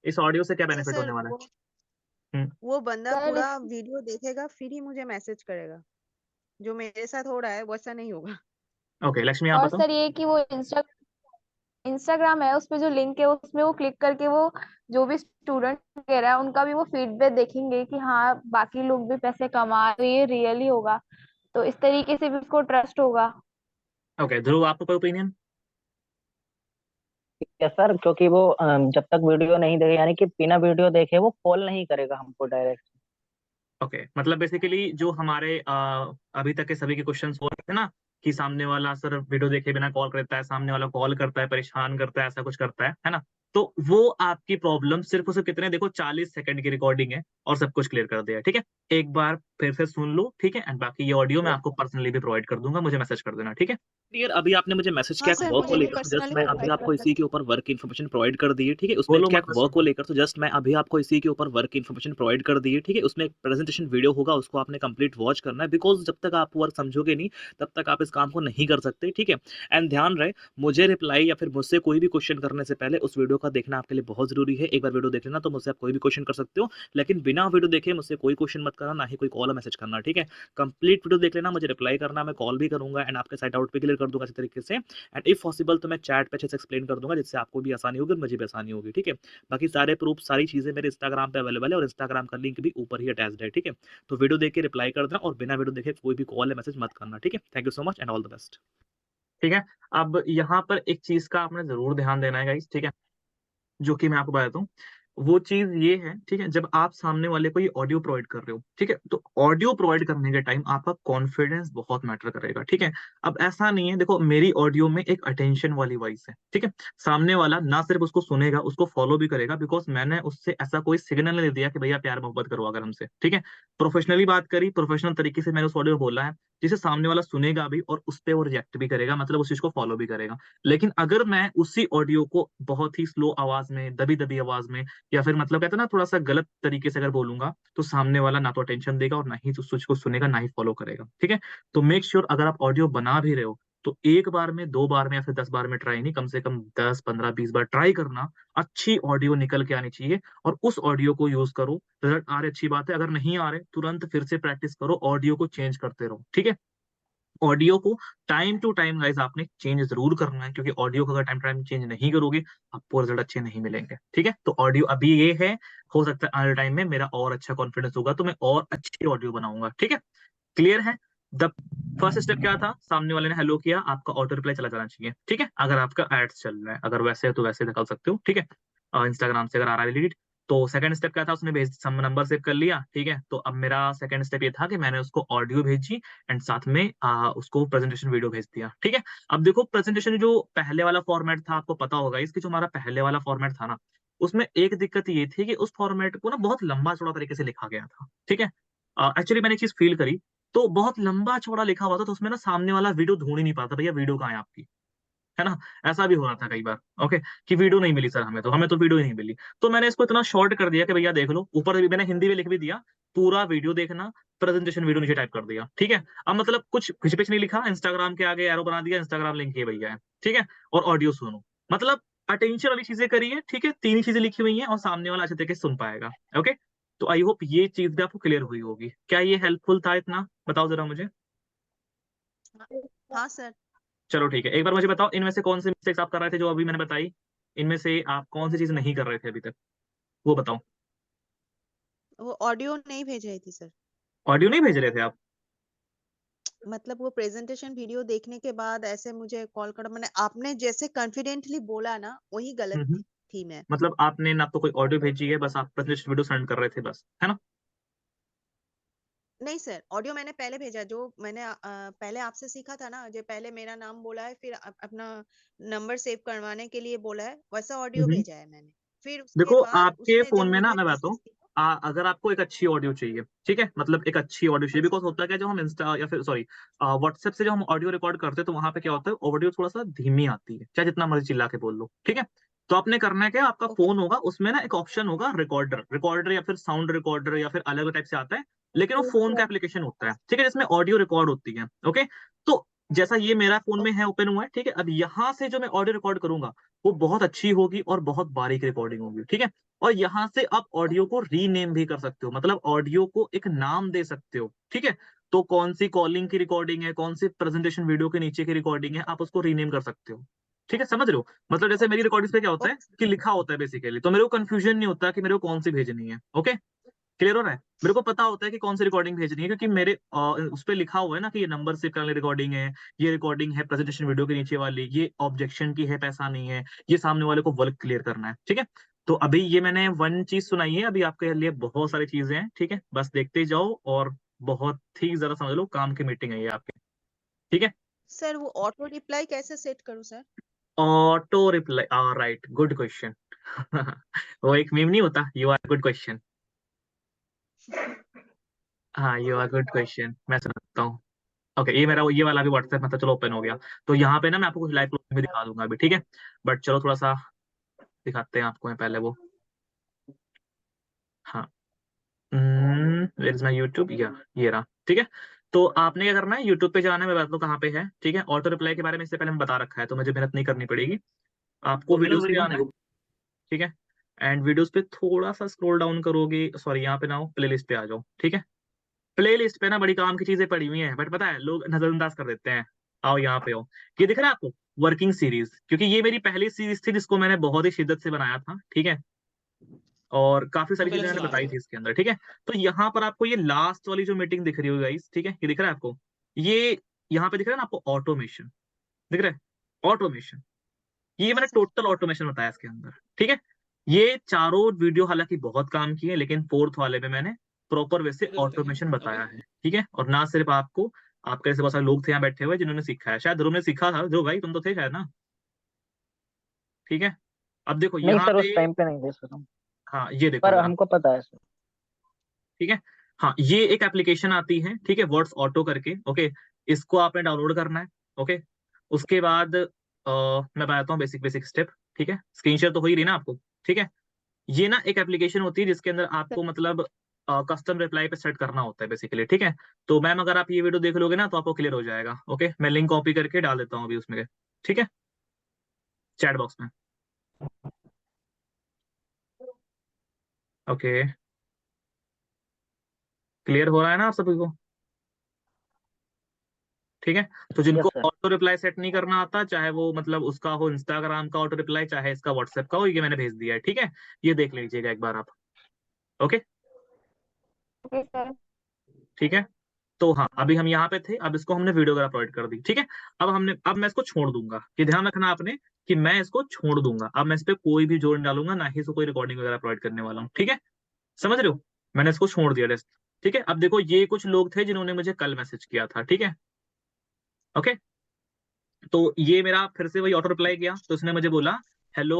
इस ऑडियो से क्या नहीं बेनिफिट सर, होने वाला है? वो बंदा सर पूरा वीडियो देखेगा फिर ही मुझे मैसेज करेगा। जो मेरे साथ हो रहा है वैसा नहीं होगा। ओके, लक्ष्मी आप और बताओ। सर ये कि वो इंस्टाग्राम है, उसपे जो लिंक है उसमें वो क्लिक करके वो जो भी स्टूडेंट कह रहा है उनका भी वो फीडबैक देखेंगे कि हाँ बाकी लोग भी पैसे कमा रहे हैं, ये रियली होगा, तो इस तरीके से भी उसको ट्रस्ट होगा। ओके, ध्रुव आपका कोई ओपिनियन? है सर, क्योंकि वो जब तक वीडियो नहीं देखे, यानी कि बिना वीडियो देखे वो कॉल नहीं करेगा हमको डायरेक्ट। ओके, मतलब बेसिकली जो हमारे अभी तक के सभी के क्वेश्चंस हो रहे थे ना, कि सामने वाला सर वीडियो देखे बिना कॉल करता है, सामने वाला कॉल करता है, परेशान करता है, ऐसा कुछ करता है ना? तो वो आपकी प्रॉब्लम सिर्फ और सिर्फ कितने, देखो 40 सेकंड की रिकॉर्डिंग है और सब कुछ क्लियर कर दिया, ठीक है? एक बार फिर से सुन लो, ठीक है? एंड बाकी ये ऑडियो मैं आपको पर्सनली भी प्रोवाइड कर दूंगा, मुझे मैसेज कर देना, ठीक है? क्लियर। अभी आपने मुझे मैसेज हाँ किया सर, वर्क को मुझे भी लेकर, तो जस्ट पर्सनली मैं अभी प्रोवाइड आपको कर इसी देना। के ऊपर वर्क इन्फॉर्मेशन प्रोवाइड कर दी है, ठीक है? उसमें क्या वर्क को लेकर, तो जस्ट मैं अभी आपको इसी के ऊपर वर्क इन्फॉर्मेशन प्रोवाइड कर दी है, ठीक है? उसमें एक प्रेजेंटेशन वीडियो होगा, उसको आपने कंप्लीट वॉच करना है, बिकॉज जब तक आप वर्क समझोगे नहीं तब तक आप इस काम को नहीं कर सकते, ठीक है? एंड ध्यान रहे, मुझे रिप्लाई या फिर मुझसे कोई भी क्वेश्चन करने से पहले उस वीडियो का देखना आपके लिए बहुत जरूरी है। एक बार वीडियो देख लेना तो मुझसे आप कोई भी क्वेश्चन कर सकते हो, लेकिन बिना वीडियो देखे मुझसे कोई क्वेश्चन मत करना, ना ही कोई कॉल या मैसेज करना, ठीक है? कंप्लीट वीडियो देख लेना, मुझे रिप्लाई करना, मैं कॉल भी करूंगा एंड आपके साइड आउट भी क्लियर कर दूंगा इसी तरीके से। एंड इफ पॉसिबल तो मैं चैट पे अच्छे से एक्सप्लेन कर दूंगा, जिससे आपको भी आसानी होगी और मुझे भी आसानी होगी, ठीक है? बाकी सारे प्रूफ, सारी चीजें मेरे इंस्टाग्राम पे अवेलेबल है और इंस्टाग्राम का लिंक भी ऊपर ही अटैच्ड है, ठीक है? तो वीडियो देख के रिप्लाई कर देना और बिना वीडियो देखे कोई भी कॉल या मैसेज मत करना, ठीक है? Thank you so much and all the best. ठीक है। अब यहाँ पर एक चीज का आपने जरूर ध्यान देना है गाइस, ठीक है? जो कि मैं आपको बताता हूँ, वो चीज ये है, ठीक है? जब आप सामने वाले को ये ऑडियो प्रोवाइड कर रहे हो, ठीक है, तो ऑडियो प्रोवाइड करने के टाइम आपका कॉन्फिडेंस बहुत मैटर करेगा, ठीक है? अब ऐसा नहीं है, देखो मेरी ऑडियो में एक अटेंशन वाली वॉइस है, ठीक है? सामने वाला ना सिर्फ उसको सुनेगा, उसको फॉलो भी करेगा, बिकॉज मैंने उससे ऐसा कोई सिग्नल नहीं दिया कि भैया प्यार मोहब्बत करो अगर हमसे, ठीक है? प्रोफेशनली बात करी, प्रोफेशनल तरीके से मैंने उस ऑडियो में बोला है, जिसे सामने वाला सुनेगा भी और उस पर वो रिएक्ट भी करेगा, मतलब उस चीज को फॉलो भी करेगा। लेकिन अगर मैं उसी ऑडियो को बहुत ही स्लो आवाज में, दबी दबी आवाज में, या फिर मतलब कहते हैं ना थोड़ा सा गलत तरीके से अगर बोलूंगा, तो सामने वाला ना तो अटेंशन देगा और ना ही उस चीज को सुनेगा, ना ही फॉलो करेगा, ठीक है? तो मेक श्योर अगर आप ऑडियो बना भी रहे हो तो एक बार में, दो बार में या फिर 10 बार में ट्राई नहीं, कम से कम 10 15 20 बार ट्राई करना। अच्छी ऑडियो निकल के आनी चाहिए और उस ऑडियो को यूज करो। रिजल्ट आ रहे अच्छी बात है, अगर नहीं आ रहे तुरंत फिर से प्रैक्टिस करो, ऑडियो को चेंज करते रहो, ठीक है? ऑडियो को टाइम टू टाइम गाइस आपने चेंज जरूर करना है, क्योंकि ऑडियो को अगर टाइम टू टाइम चेंज नहीं करोगे आपको रिजल्ट अच्छे नहीं मिलेंगे, ठीक है? तो ऑडियो अभी ये है, हो सकता है आने टाइम में मेरा और अच्छा कॉन्फिडेंस होगा तो मैं और अच्छी ऑडियो बनाऊंगा, ठीक है? क्लियर है? द फर्स्ट स्टेप क्या था, सामने वाले ने हेलो किया, आपका ऑटो रिप्लाई चला जाना चाहिए, ठीक है? अगर आपका एड्स चल रहा है, अगर वैसे है तो वैसे निकाल सकते हो, ठीक है? इंस्टाग्राम से अगर आ रहा है लीड, तो सेकंड स्टेप क्या था, उसने भेज सम नंबर सेव कर लिया, ठीक है? तो अब मेरा सेकंड स्टेप ये था कि मैंने उसको ऑडियो भेजी एंड साथ में उसको प्रेजेंटेशन वीडियो भेज दिया, ठीक है? अब देखो प्रेजेंटेशन जो पहले वाला फॉर्मेट था, आपको पता होगा इसकी, जो हमारा पहले वाला फॉर्मेट था ना, उसमें एक दिक्कत ये थी कि उस फॉर्मेट को ना बहुत लंबा चौड़ा तरीके से लिखा गया था, ठीक है? एक्चुअली मैंने एक चीज फील करी, तो बहुत लंबा चौड़ा लिखा हुआ था, तो उसमें ना सामने वाला वीडियो ढूंढ ही नहीं पाता, भैया वीडियो कहाँ है आपकी, है ना? ऐसा भी हो रहा था कई बार, ओके, कि वीडियो नहीं मिली सर, हमें तो वीडियो ही नहीं मिली। तो मैंने इसको इतना शॉर्ट कर दिया कि भैया देख लो, ऊपर भी मैंने हिंदी में लिख भी दिया, पूरा वीडियो देखना, प्रेजेंटेशन वीडियो नीचे टाइप कर दिया, ठीक है? अब मतलब कुछ खिच पिच नहीं लिखा, इंस्टाग्राम के आगे एरो बना दिया, इंस्टाग्राम लिंक ये भैया है, ठीक है? और ऑडियो सुनो, मतलब अटेंशन वाली चीजें करी है, ठीक है? तीन ही चीजें लिखी हुई हैं और सामने वाला अच्छे तरीके से सुन पाएगा, ओके? तो आई होप ये चीज भी आपको क्लियर हुई होगी। क्या ये हेल्पफुल था इतना? बताओ जरा मुझे। हाँ सर। चलो ठीक है, एक बार मुझे बताओ, इनमें से कौन से मिस्टेक्स आप कर रहे थे जो अभी मैंने बताई, इनमें से आप कौन सी चीज नहीं कर रहे थे अभी तक, वो बताओ। वो ऑडियो नहीं भेज रही थी सर। ऑडियो नहीं भेज रहे थे आप? मतलब वो प्रेजेंटेशन वीडियो देखने के बाद ऐसे मुझे कॉल कर, मैंने आपने जैसे कॉन्फिडेंटली बोला ना वही गलत हम्म। थी मैं। मतलब आपने ना तो कोई ऑडियो भेजी है, बस आप प्रेजेंटेशन वीडियो सेंड कर रहे थे बस, है ना? नहीं सर, ऑडियो मैंने पहले भेजा, जो मैंने पहले आपसे सीखा था ना, जो पहले मेरा नाम बोला है फिर अपना नंबर सेव करवाने के लिए बोला है, वैसा ऑडियो हम्म। भेजा है मैंने। फिर उसके देखो बाद आपके उसने फोन जब में ना मुझे मैं बताता मैसेज हूँ, किया। अगर आपको एक अच्छी ऑडियो चाहिए, ठीक है, मतलब एक अच्छी ऑडियो चाहिए, अच्छा। बिकॉज होता है क्या, जब हम इंस्टा या फिर सॉरी व्हाट्सएप से जब हम ऑडियो रिकॉर्ड करते हैं तो वहां पे क्या होता है, ऑडियो थोड़ा सा धीमी आती है, चाहे जितना मर्जी चिल्ला के बोल लो, ठीक है? तो आपने करना है क्या, आपका ओके। फोन होगा, उसमें ना एक ऑप्शन होगा रिकॉर्डर, रिकॉर्डर या फिर साउंड रिकॉर्डर या फिर अलग टाइप से आता है, लेकिन वो फोन का एप्लीकेशन होता है, ठीक है, जिसमें ऑडियो रिकॉर्ड होती है, ओके? तो जैसा ये मेरा फोन में है, ओपन हुआ है, ठीक है? अब यहाँ से जो मैं ऑडियो रिकॉर्ड करूंगा वो बहुत अच्छी होगी और बहुत बारीक रिकॉर्डिंग होगी, ठीक है? और यहाँ से आप ऑडियो को रीनेम भी कर सकते हो, मतलब ऑडियो को एक नाम दे सकते हो, ठीक है। तो कौन सी कॉलिंग की रिकॉर्डिंग है, कौन सी प्रेजेंटेशन वीडियो के नीचे की रिकॉर्डिंग है, आप उसको रीनेम कर सकते हो, ठीक है, समझ रहे हो। मतलब जैसे मेरी रिकॉर्डिंग पे क्या होता है कि लिखा होता है बेसिकली, तो मेरे को कंफ्यूजन नहीं होता कि मेरे को कौन सी भेजनी है। ओके, क्लियर हो रहा है। मेरे को पता होता है कि कौन सी रिकॉर्डिंग भेजनी है, क्योंकि मेरे उस पर लिखा हुआ है ना कि ये नंबर सेव करने वाली रिकॉर्डिंग है, ये रिकॉर्डिंग है प्रेजेंटेशन वीडियो के नीचे वाली, ये ऑब्जेक्शन की है, पैसा नहीं है, ये सामने वाले को वर्क क्लियर करना है, ठीक है। तो अभी ये मैंने वन चीज सुनाई है, अभी आपके लिए बहुत सारी चीजें हैं, ठीक है, बस देखते जाओ और बहुत ही जरा समझ लो, काम की मीटिंग है ये आपकी, ठीक है। सर वो ऑटो रिप्लाई कैसे सेट करूं sir? Auto reply, right, good question. वो एक मीम नहीं होता, यू आर गुड क्वेश्चन। हाँ, यू आर गुड क्वेश्चन, मैं सुनाता हूँ। ओके, ये मेरा ये वाला भी व्हाट्सएप मतलब चलो ओपन हो गया। तो यहाँ पे ना मैं आपको कुछ लाइव क्लोजिंग भी दिखा दूंगा अभी, ठीक है। बट चलो थोड़ा सा दिखाते हैं आपको, मैं पहले वो, हाँ, वेयर इज माय यूट्यूब, या ये रहा, ठीक है। तो आपने क्या करना है, यूट्यूब पे जाना है, मैं बता दूं कहाँ पे है, ठीक है। ऑटो रिप्लाई के बारे में इससे पहले मैं बता रखा है, तो मुझे मेहनत नहीं करनी पड़ेगी। आपको वीडियोस पे आना है, ठीक है। एंड वीडियोस पे थोड़ा सा स्क्रॉल डाउन करोगे, सॉरी यहाँ पे ना हो, प्ले लिस्ट पे आ जाओ, ठीक है। प्ले लिस्ट पे ना बड़ी काम की चीजें पड़ी हुई हैं, बट पता है लोग नजरअंदाज कर देते हैं। आओ यहाँ पे आओ, ये दिख रहा है आपको, वर्किंग सीरीज, क्योंकि ये मेरी पहली सीरीज थी जिसको मैंने बहुत ही शिद्दत से बनाया था, ठीक है। और काफी सारी चीजें मैंने बताई थी इसके अंदर, ठीक है। तो यहाँ पर आपको ये लास्ट वाली जो मीटिंग दिख रही हो गाइस, ठीक है, ये दिख रहा है आपको, ये यहाँ पे दिख रहा है ना आपको, ऑटोमेशन दिख रहा है, ऑटोमेशन, ये मैंने हाँ सर। टोटल ऑटोमेशन बताया इसके अंदर, ठीक है। ये चारों वीडियो हालांकि बहुत काम की है, लेकिन फोर्थ वाले में मैंने प्रॉपर वे से ऑटोमेशन बताया है, ठीक है। और ना सिर्फ आपको, आपके ऐसे बहुत सारे लोग थे यहाँ बैठे हुए जिन्होंने सीखा है, शायद ध्रुव ने सीखा था, ध्रुव भाई तुम तो थे शायद ना, ठीक है। अब देखो नहीं यहाँ सर, पे, उस टाइम पे नहीं दे सका, हाँ ये देखो पर जरा, हमको पता है सर। ठीक है। हाँ, ये एक एप्लीकेशन आती है, ठीक है, वर्ड्स ऑटो करके, ओके। इसको आपने डाउनलोड करना है, ओके। उसके बाद मैं बताता हूँ बेसिक बेसिक स्टेप, ठीक है। स्क्रीन शेयर तो हो ही रही ना आपको, ठीक है। ये ना एक एप्लीकेशन होती है जिसके अंदर आपको मतलब कस्टम रिप्लाई पे सेट करना होता है बेसिकली, ठीक है। तो मैम अगर आप ये वीडियो देख लोगे ना तो आपको क्लियर हो जाएगा, ओके। मैं लिंक कॉपी करके डाल देता हूँ अभी उसमें, ठीक है, चैट बॉक्स में, ओके। क्लियर हो रहा है ना आप सभी को, ठीक है। तो यस जिनको सर। ऑटो रिप्लाई सेट नहीं करना आता, चाहे वो मतलब उसका हो इंस्टाग्राम का ऑटो रिप्लाई, चाहे इसका व्हाट्सएप का हो, ये मैंने भेज दिया है, ठीक है। ये देख लीजिएगा एक बार आप, ओके, ओके सर। ठीक है। तो हाँ, अभी हम यहाँ पे थे, अब इसको हमने वीडियो वगैरह अपलोड कर दी, ठीक है। अब मैं इसको छोड़ दूंगा, ये ध्यान रखना आपने कि मैं इसको छोड़ दूंगा, अब मैं इस पे कोई भी जोड़ नहीं डालूंगा, ना ही इसको कोई रिकॉर्डिंग वगैरह अपलोड करने वाला हूँ, ठीक है, समझ रहे हो। मैंने इसको छोड़ दिया रेस्ट, ठीक है। अब देखो ये कुछ लोग थे जिन्होंने मुझे कल मैसेज किया था, ठीक है, ओके। तो ये मेरा फिर से वही ऑटो रिप्लाई किया, तो उसने मुझे बोला हेलो,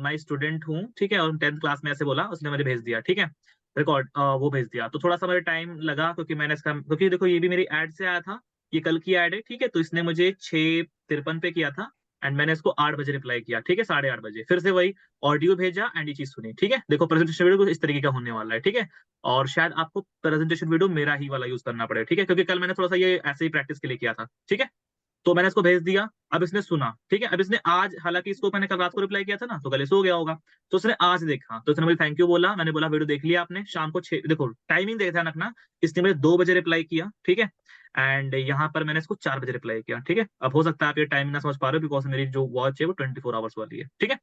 मैं स्टूडेंट हूँ, ठीक है, और 10th क्लास में ऐसे बोला, उसने मुझे भेज दिया, ठीक है, रिकॉर्ड वो भेज दिया। तो थोड़ा सा मुझे टाइम लगा, क्योंकि मैंने इसका, क्योंकि देखो ये भी मेरी एड से आया था, ये कल की एड है, ठीक है। तो इसने मुझे 6:53 पे किया था, एंड मैंने इसको 8 बजे रिप्लाई किया, ठीक है, 8:30 बजे फिर से वही ऑडियो भेजा, एंड ये चीज सुनी, ठीक है। देखो प्रेजेंटेशन वीडियो कुछ इस तरीके का होने वाला है, ठीक है। और शायद आपको प्रेजेंटेशन वीडियो मेरा ही वाला यूज करना पड़े, ठीक है, क्योंकि कल मैंने थोड़ा सा ये ऐसे ही प्रैक्टिस के लिए किया था, ठीक है। तो मैंने इसको भेज दिया, अब इसने सुना, ठीक है। अब इसने आज, हालांकि इसको मैंने कल रात को रिप्लाई किया था ना, तो कल सो गया होगा, तो उसने आज देखा, तो उसने मुझे थैंक यू बोला, मैंने बोला वीडियो देख लिया आपने, शाम को 6, देखो टाइमिंग देख ध्यान रखना, इसने मुझे 2 बजे रिप्लाई किया, ठीक है। एंड यहाँ पर मैंने इसको 4 बजे रिप्लाई किया, ठीक है। अब हो सकता है आप ये टाइमिंग ना समझ पा रहे हो, बिकॉज मेरी जो वॉच है वो 24 आवर्स वाली है, ठीक है।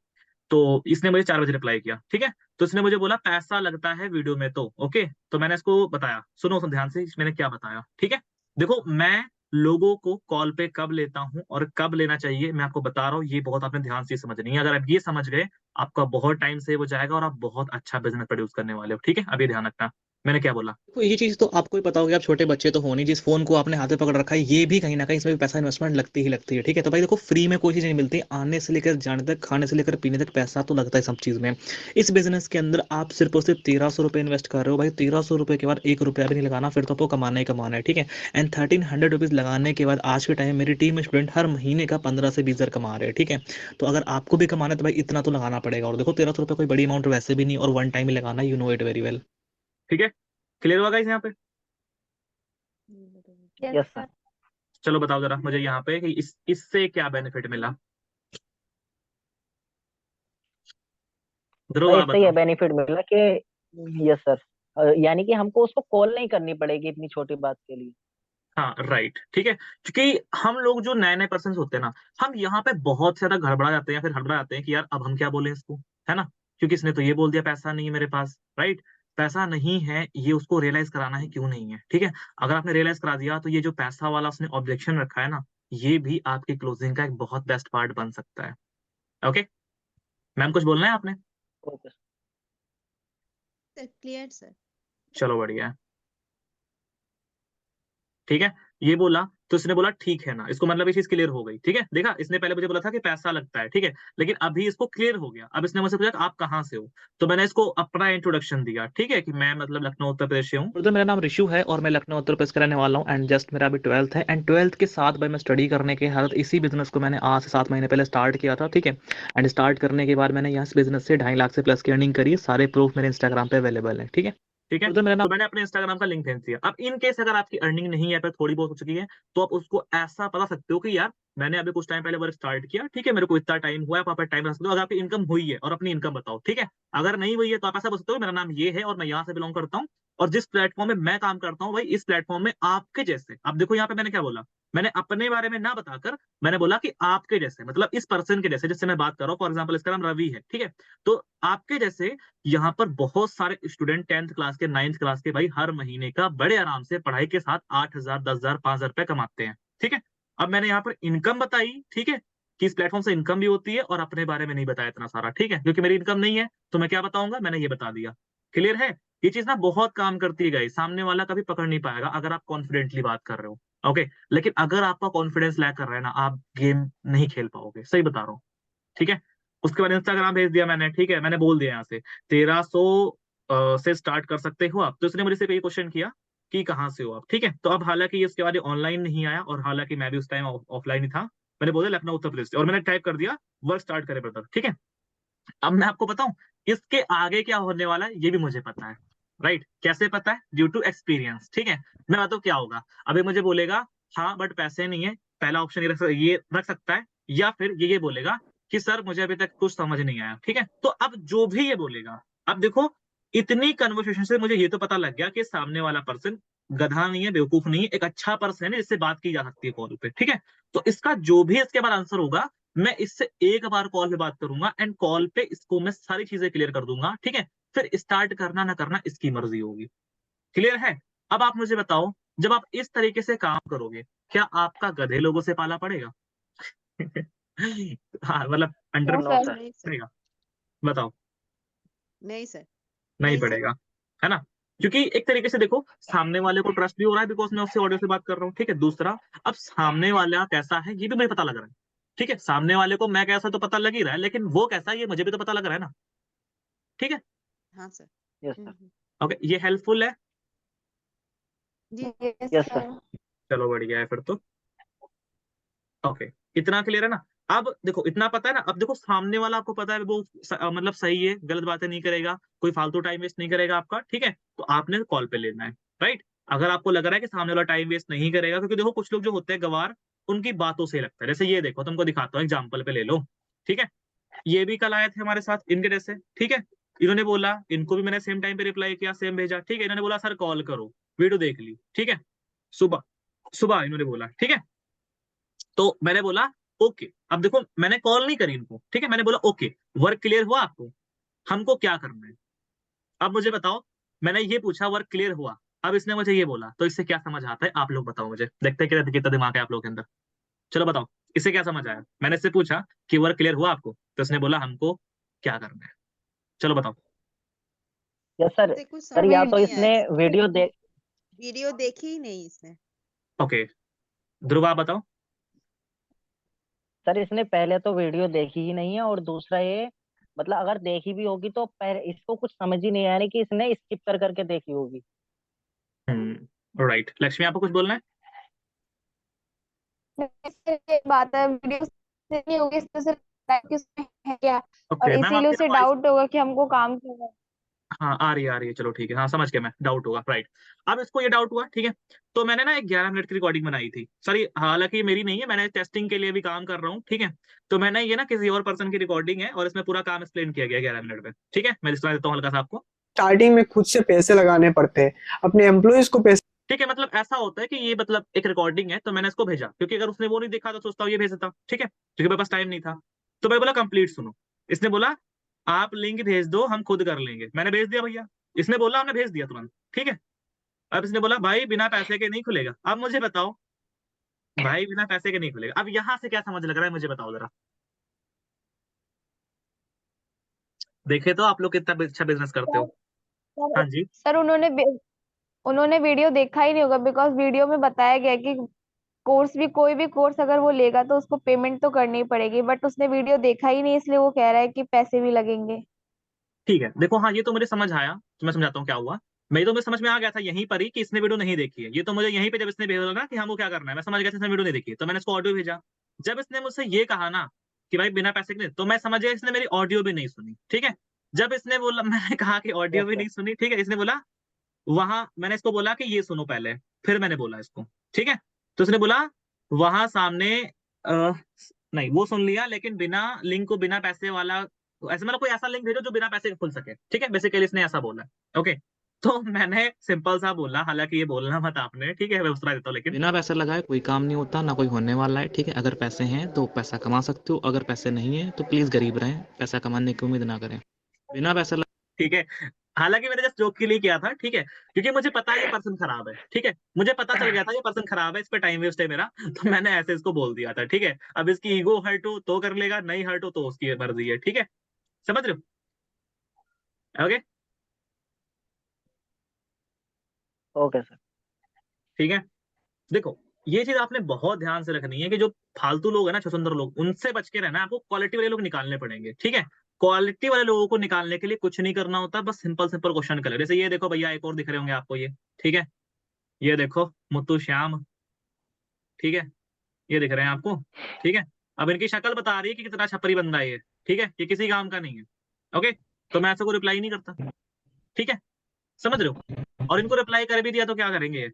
तो इसने मुझे 4 बजे रिप्लाई किया, ठीक है। तो इसने मुझे बोला पैसा लगता है वीडियो में, तो ओके। तो मैंने इसको बताया, सुनो ध्यान से मैंने क्या बताया, ठीक है। देखो मैं लोगों को कॉल पे कब लेता हूं और कब लेना चाहिए मैं आपको बता रहा हूँ, ये बहुत आपने ध्यान से समझनी है। अगर आप ये समझ गए, आपका बहुत टाइम सेव हो जाएगा और आप बहुत अच्छा बिजनेस प्रोड्यूस करने वाले हो, ठीक है। अभी ध्यान रखना मैंने क्या बोला। तो ये चीज तो आपको ही पता होगी, आप छोटे बच्चे तो हो नहीं, जिस फोन को आपने हाथ में पकड़ रखा है, ये भी कहीं ना कहीं इसमें भी पैसा इन्वेस्टमेंट लगती ही लगती है, ठीक है। तो भाई देखो, फ्री में कोई चीज नहीं मिलती, आने से लेकर जाने तक, खाने से लेकर पीने तक पैसा तो लगता है सब चीज में। इस बिजनेस के अंदर आप सिर्फ और सिर्फ 1300 रुपये इन्वेस्ट कर रहे हो भाई, 1300 रुपये के बाद 1 रुपया भी नहीं लगाना, फिर तो आपको कमाना ही कमाना है, ठीक है। एंड 1300 रुपीज लगाने के बाद आज के टाइम मेरी टीम में स्टूडेंट हर महीने का 15 से 20 हजार कमा रहे हैं, ठीक है। तो अगर आपको भी कमाना है तो भाई इतना तो लगाना पड़ेगा, और देखो 1300 रुपये कोई बड़ी अमाउंट वैसे भी नहीं, और वन टाइम ही लगाना, you know it very well. ठीक है, क्लियर होगा इस यहाँ पे। Yes yes sir. सर। चलो बताओ जरा मुझे यहाँ पे कि इससे क्या बेनिफिट मिला। ध्रुव सर आप इससे ये बताओ। बेनिफिट मिला कि यस सर, यानी कि हमको उसको कॉल नहीं करनी पड़ेगी इतनी छोटी बात के लिए। हाँ राइट, ठीक है, क्योंकि हम लोग जो नए नए पर्सन होते हैं ना, हम यहाँ पे बहुत ज्यादा गड़बड़ा जाते हैं या फिर हड़बड़ा जाते हैं कि यार अब हम क्या बोले इसको, है ना, क्योंकि इसने तो ये बोल दिया पैसा नहीं है मेरे पास, राइट। पैसा नहीं है ये उसको रियलाइज कराना है क्यों नहीं है, ठीक है। अगर आपने रियलाइज करा दिया तो ये जो पैसा वाला उसने ऑब्जेक्शन रखा है ना, ये भी आपकी क्लोजिंग का एक बहुत बेस्ट पार्ट बन सकता है। ओके मैम, कुछ बोलना है आपने? Okay sir clear sir. चलो बढ़िया है, ठीक है। ये बोला तो इसने बोला ठीक है ना, इसको मतलब ये चीज क्लियर हो गई, ठीक है। देखा, इसने पहले मुझे बोला था कि पैसा लगता है, ठीक है, लेकिन अभी इसको क्लियर हो गया। अब इसने मुझसे पूछा कि आप कहाँ से हो, तो मैंने इसको अपना इंट्रोडक्शन दिया, ठीक है, कि मैं मतलब लखनऊ उत्तर प्रदेश से हूँ। तो मेरा नाम ऋषु है और मैं लखनऊ उत्तर प्रदेश का रहने वाला हूँ एंड जस्ट मेरा अभी 12th है एंड 12th के साथ भाई मैं स्टडी करने के हालत इसी बिजनेस को मैंने आज से 7 महीने पहले स्टार्ट किया था, ठीक है। एंड स्टार्ट करने के बाद मैंने यहाँ बिजनेस से 2.5 लाख से प्लस की अर्निंग करी है। सारे प्रूफ मेरे इंस्टाग्राम पे अवेलेबल है, ठीक है, ठीक है। तो मैंने अपने इंस्टाग्राम का लिंक भेज दिया। अब इन केस अगर आपकी अर्निंग नहीं है पर थोड़ी बहुत हो चुकी है, तो आप उसको ऐसा बता सकते हो कि यार मैंने अभी कुछ टाइम पहले वर्क स्टार्ट किया, ठीक है, मेरे को इतना टाइम हुआ है, आप टाइम बता सकते हो। अगर आपकी इनकम हुई है और अपनी इनकम बताओ, ठीक है। अगर नहीं हुई है तो आप ऐसा बोल सकते हो मेरा नाम ये है और मैं यहाँ से बिलोंग करता हूँ और जिस प्लेटफॉर्म में मैं काम करता हूँ भाई इस प्लेटफॉर्म में आपके जैसे, अब देखो यहाँ पे मैंने क्या बोला, मैंने अपने बारे में ना बताकर मैंने बोला कि आपके जैसे, मतलब इस पर्सन के जैसे जिससे मैं बात कर रहा हूँ, फॉर एग्जाम्पल इसका नाम रवि है, ठीक है। तो आपके जैसे यहाँ पर बहुत सारे स्टूडेंट 10th क्लास के 9th क्लास के भाई हर महीने का बड़े आराम से पढ़ाई के साथ 8,000 10,000 5,000 रुपए कमाते हैं, ठीक है। अब मैंने यहाँ पर इनकम बताई, ठीक है, कि इस प्लेटफॉर्म से इनकम भी होती है और अपने बारे में नहीं बताया इतना सारा, ठीक है, क्योंकि मेरी इनकम नहीं है तो मैं क्या बताऊंगा, मैंने ये बता दिया। क्लियर है? ये चीज ना बहुत काम करती है गाइस, सामने वाला कभी पकड़ नहीं पाएगा अगर आप कॉन्फिडेंटली बात कर रहे हो, ओके। लेकिन अगर आपका कॉन्फिडेंस लैक कर रहा है ना, आप गेम नहीं खेल पाओगे, सही बता रहा हूँ, ठीक है। उसके बाद इंस्टाग्राम भेज दिया मैंने, ठीक है, मैंने बोल दिया यहाँ से 1300 से स्टार्ट कर सकते हो आप। तो इसने मुझे सिर्फ ये क्वेश्चन किया कि कहाँ से हो आप, ठीक है। तो अब हालांकि इसके बाद ऑनलाइन नहीं आया और हालांकि मैं भी उस टाइम ऑफलाइन ही था, मैंने बोला लखनऊ उत्तर प्रदेश से और मैंने टाइप कर दिया वर्क स्टार्ट करे ब्रदर, ठीक है। अब मैं आपको बताऊं इसके आगे क्या होने वाला है ये भी मुझे पता है, राइट। कैसे पता है? ड्यू टू एक्सपीरियंस, ठीक है। मैं बताऊं क्या होगा, अभी मुझे बोलेगा हाँ बट पैसे नहीं है, पहला ऑप्शन ये रख सकता है, या फिर ये बोलेगा कि सर मुझे अभी तक कुछ समझ नहीं आया, ठीक है। तो अब जो भी ये बोलेगा, अब देखो इतनी कन्वर्सेशन से मुझे ये तो पता लग गया कि सामने वाला पर्सन गधा नहीं है, बेवकूफ नहीं है, एक अच्छा पर्सन है जिससे बात की जा सकती है कॉल पे, ठीक है। तो इसका जो भी इसके बाद आंसर होगा, मैं इससे एक बार कॉल पे बात करूंगा एंड कॉल पे इसको मैं सारी चीजें क्लियर कर दूंगा, ठीक है। फिर स्टार्ट करना ना करना इसकी मर्जी होगी। क्लियर है? अब आप मुझे बताओ, जब आप इस तरीके से काम करोगे, क्या आपका गधे लोगों से पाला पड़ेगा? हाँ मतलब under no no sir. Sir. नहीं सर। पड़ेगा? बताओ। नहीं सर। नहीं नहीं सर। पड़ेगा, है ना। क्योंकि एक तरीके से देखो सामने वाले को ट्रस्ट भी हो रहा है बिकॉज मैं उससे ऑडियो से बात कर रहा हूँ, ठीक है। दूसरा, अब सामने वाला कैसा है ये भी मुझे पता लग रहा है, ठीक है। सामने वाले को मैं कैसा तो पता लग ही रहा है, लेकिन वो कैसा है ये मुझे भी तो पता लग रहा है ना, ठीक है। हाँ सर। Yes sir. ओके, ये हेल्पफुल है। जी यस यस सर। सर। चलो बढ़िया है फिर तो। ओके, इतना क्लियर है ना। अब देखो इतना पता है ना, अब देखो सामने वाला आपको पता है वो मतलब सही है, गलत बातें नहीं करेगा, कोई फालतू टाइम वेस्ट नहीं करेगा आपका, ठीक है। तो आपने कॉल पे लेना है, राइट। अगर आपको लग रहा है कि सामने वाला टाइम वेस्ट नहीं करेगा, क्योंकि देखो कुछ लोग जो होते हैं गवार, उनकी बातों से लगता है। जैसे ये देखो, तुमको दिखाता हूँ एग्जाम्पल पे ले लो, ठीक है। ये भी कल आए थे हमारे साथ इनके जैसे, ठीक है। इन्होंने बोला, इनको भी मैंने सेम टाइम पे रिप्लाई किया, सेम भेजा, ठीक है। इन्होंने बोला सर कॉल करो, वीडियो देख ली, ठीक है। सुबह सुबह इन्होंने बोला, ठीक है। तो मैंने बोला ओके। अब देखो मैंने कॉल नहीं करी इनको, ठीक है, मैंने बोला ओके, वर्क क्लियर हुआ आपको, हमको क्या करना है। अब मुझे बताओ, मैंने ये पूछा वर्क क्लियर हुआ, अब इसने मुझे ये बोला, तो इससे क्या समझ आता है आप लोग बताओ मुझे, देखते हैं कितना कितना दिमाग है आप लोगों के अंदर। चलो बताओ, इससे क्या समझ आया? मैंने इससे पूछा कि वर्क क्लियर हुआ आपको, तो इसने बोला हमको क्या करना है। चलो बताओ। Yes sir. इसे कुछ सर समझ या में तो नहीं आया इसने इसमें। वीडियो देख वीडियो देखी ही नहीं इसने। ओके, ध्रुव आप बताओ। सर इसने पहले तो वीडियो देखी ही नहीं है और दूसरा ये मतलब अगर देखी भी होगी तो पहले इसको कुछ समझ ही नहीं आया नहीं कि इसने स्किप कर करके देखी होगी। राइट, लक्ष्मी आपको कुछ बोलना है? ये बात है, वीडियो से नहीं होगी, इसमें सिर्फ लाइक उसमें है क्या, और ओके मैम, इसीलिए आपकी ना उसे वॉइस, डाउट होगा कि हमको काम करना है। हाँ आ रही है, चलो ठीक है, हाँ समझ के मैं, डाउट होगा, राइट। अब इसको ये डाउट हुआ, ठीक है, तो मैंने ना एक 11 मिनट की रिकॉर्डिंग बनाई थी, सॉरी हालांकि मेरी नहीं है, मैंने टेस्टिंग के लिए भी काम कर रहा हूँ, ठीक है। तो मैंने ये ना किसी और पर्सन की रिकॉर्डिंग है और इसमें पूरा काम एक्सप्लेन किया गया 11 मिनट में, ठीक है। मैं दिखा देता हूँ हल्का सा आपको। स्टार्टिंग में खुद से पैसे लगाने पड़ते हैं, अपने एम्प्लॉयज को पैसे, ठीक है, मतलब ऐसा होता है कि ये मतलब एक रिकॉर्डिंग है, तो मैंने इसको भेजा, क्योंकि अगर उसने वो नहीं देखा तो सोचता हूँ ये भेज देता, ठीक है, क्योंकि मेरे पास टाइम नहीं था। तो मैं बोला कंप्लीट सुनो, इसने बोला आप लिंक भेज दो हम खुद कर लेंगे, मैंने भेज दिया भैया, इसने बोला हमने भेज दिया तुरंत, ठीक है। अब इसने बोला भाई बिना पैसे के नहीं खुलेगा। अब मुझे बताओ भाई बिना पैसे के नहीं खुलेगा, अब यहाँ से क्या समझ लग रहा है मुझे बताओ जरा। देखे तो आप लोग कितना अच्छा बिजनेस करते सर हो। हाँ जी, सर उन्होंने वीडियो देखा ही नहीं होगा, बिकॉज वीडियो में बताया गया है कि कोई भी कोर्स अगर वो लेगा तो उसको पेमेंट तो करनी ही पड़ेगी, बट उसने वीडियो देखा ही नहीं, इसलिए वो कह रहा है कि पैसे भी लगेंगे। ठीक है, देखो हाँ ये तो मुझे समझ आया, तो मैं समझाता हूँ क्या हुआ। मैं तो मुझे समझ में आ गया था यहीं पर ही कि इसने वीडियो नहीं देखी है, ये तो मुझे यहीं पे जब इसने भेजा ना कि हमको क्या करना है, मैं समझ गया था इसने वीडियो नहीं देखी, तो मैंने इसको ऑडियो भेजा। जब इसने मुझसे ये कहा ना कि भाई बिना पैसे के नहीं, तो मैं समझ गया इसने मेरी ऑडियो भी नहीं सुनी, ठीक है। जब इसने बोला मैंने कहा कि ऑडियो भी ओके। नहीं सुनी, ठीक है, इसने बोला वहां, मैंने इसको बोला कि ये सुनो पहले, फिर मैंने बोला इसको, ठीक है। तो उसने बोला वहां सामने आ, नहीं वो सुन लिया, लेकिन बिना लिंक को बिना पैसे वाला, ऐसे मतलब कोई ऐसा लिंक भेजो जो बिना पैसे के खुल सके, ठीक है, बेसिकली इसने ऐसा बोला, ओके। तो मैंने सिंपल सा बोला, हालांकि ये बोलना मत आपने, ठीक है, मैं उस तरह देता हूँ, लेकिन बिना पैसे लगाए कोई काम नहीं होता, ना कोई होने वाला है, ठीक है। अगर पैसे हैं तो पैसा कमा सकते हो, अगर पैसे नहीं है तो प्लीज गरीब रहें, पैसा कमाने की उम्मीद ना करें। बिना पैसे ठीक है। हालांकि मैंने जस्ट जोक के लिए किया था, ठीक है, क्योंकि मुझे पता है ये पर्सन खराब है, ठीक है, मुझे पता चल गया था ये पर्सन खराब है, इस पे टाइम वेस्ट है मेरा, तो मैंने ऐसे इसको बोल दिया था, ठीक है। अब इसकी ईगो हर्ट हो तो कर लेगा, नहीं हर्ट हो तो उसकी मर्जी है, ठीक है, समझ रहे हो, ओके, ओके सर। ठीक है। देखो ये चीज आपने बहुत ध्यान से रखनी है कि जो फालतू लोग है ना, छुछुंदर लोग, उनसे बच के रहना है आपको, क्वालिटी वाले लोग निकालने पड़ेंगे, ठीक है। क्वालिटी वाले लोगों को निकालने के लिए कुछ नहीं करना होता, बस सिंपल सिंपल क्वेश्चन कर, जैसे ये देखो भैया, एक और दिख रहे होंगे आपको ये, ठीक है, ये देखो मुत्तू श्याम, ठीक है, ये दिख रहे हैं आपको, ठीक है। अब इनकी शक्ल बता रही है कि कितना छपरी बंदा है ये, ठीक है, ये किसी काम का नहीं है, ओके। तो मैं ऐसे को रिप्लाई नहीं करता, ठीक है, समझ रहे हो। और इनको रिप्लाई कर भी दिया तो क्या करेंगे ये,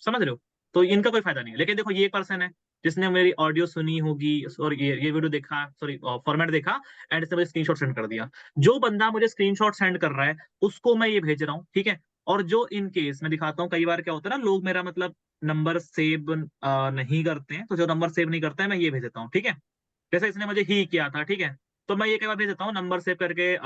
समझ रहे हो। तो इनका कोई फायदा नहीं है। लेकिन देखो ये एक पर्सन है जिसने मेरी ऑडियो सुनी होगी और ये वीडियो देखा, सॉरी फॉर्मेट देखा, एंड इसने मुझे स्क्रीनशॉट सेंड कर दिया। जो बंदा मुझे स्क्रीनशॉट सेंड कर रहा है उसको मैं ये भेज रहा हूँ, ठीक है। और जो इन केस मैं दिखाता हूँ, कई बार क्या होता है ना, लोग मेरा मतलब नंबर सेव नहीं करते हैं, तो जो नंबर सेव नहीं करता है मैं ये भेज देता हूँ, ठीक है। जैसे इसने मुझे ही किया था, ठीक है, तो मैं ये कई बार भेज देता हूँ, नंबर सेव करके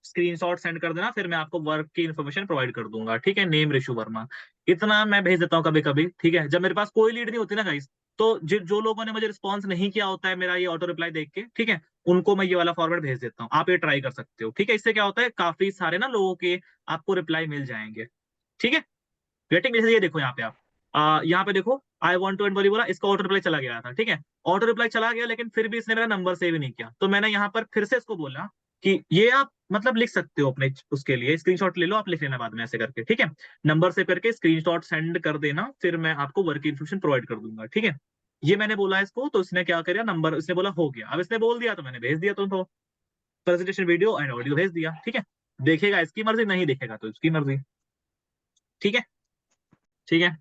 स्क्रीनशॉट सेंड कर देना, फिर मैं आपको वर्क की इन्फॉर्मेशन प्रोवाइड कर दूंगा, ठीक है, नेम ऋषु वर्मा, इतना मैं भेज देता हूँ कभी कभी, ठीक है, जब मेरे पास कोई लीड नहीं होती ना गाइस। तो जो लोगों ने मुझे रिस्पॉन्स नहीं किया होता है मेरा ये ऑटो रिप्लाई देख के, ठीक है, उनको मैं ये वाला फॉरवर्ड भेज देता हूँ, आप ये ट्राई कर सकते हो, ठीक है। इससे क्या होता है, काफी सारे ना लोगों के आपको रिप्लाई मिल जाएंगे, ठीक है। गेटिंग, जैसे ये देखो यहाँ पे आप यहाँ पे देखो, आई वांट टू एंड वाली बोला, इसका ऑटो रिप्लाई चला गया था, ठीक है, ऑटो रिप्लाई चला गया, लेकिन फिर भी इसने मेरा नंबर सेव नहीं किया, तो मैंने यहाँ पर फिर से इसको बोला कि ये आप मतलब लिख सकते हो अपने, उसके लिए स्क्रीनशॉट ले लो, आप लिख लेना बाद में ऐसे करके, ठीक है, नंबर सेव करके स्क्रीनशॉट सेंड कर देना, फिर मैं आपको वर्क इन्फॉर्मेशन प्रोवाइड कर दूंगा, ठीक है। ये मैंने बोला इसको, तो इसने क्या किया, नंबर इसने बोला हो गया, अब इसने बोल दिया तो मैंने भेज दिया तुमको प्रेजेंटेशन वीडियो एंड ऑडियो भेज दिया, ठीक है। देखेगा इसकी मर्जी, नहीं देखेगा तो इसकी मर्जी, ठीक है, ठीक है,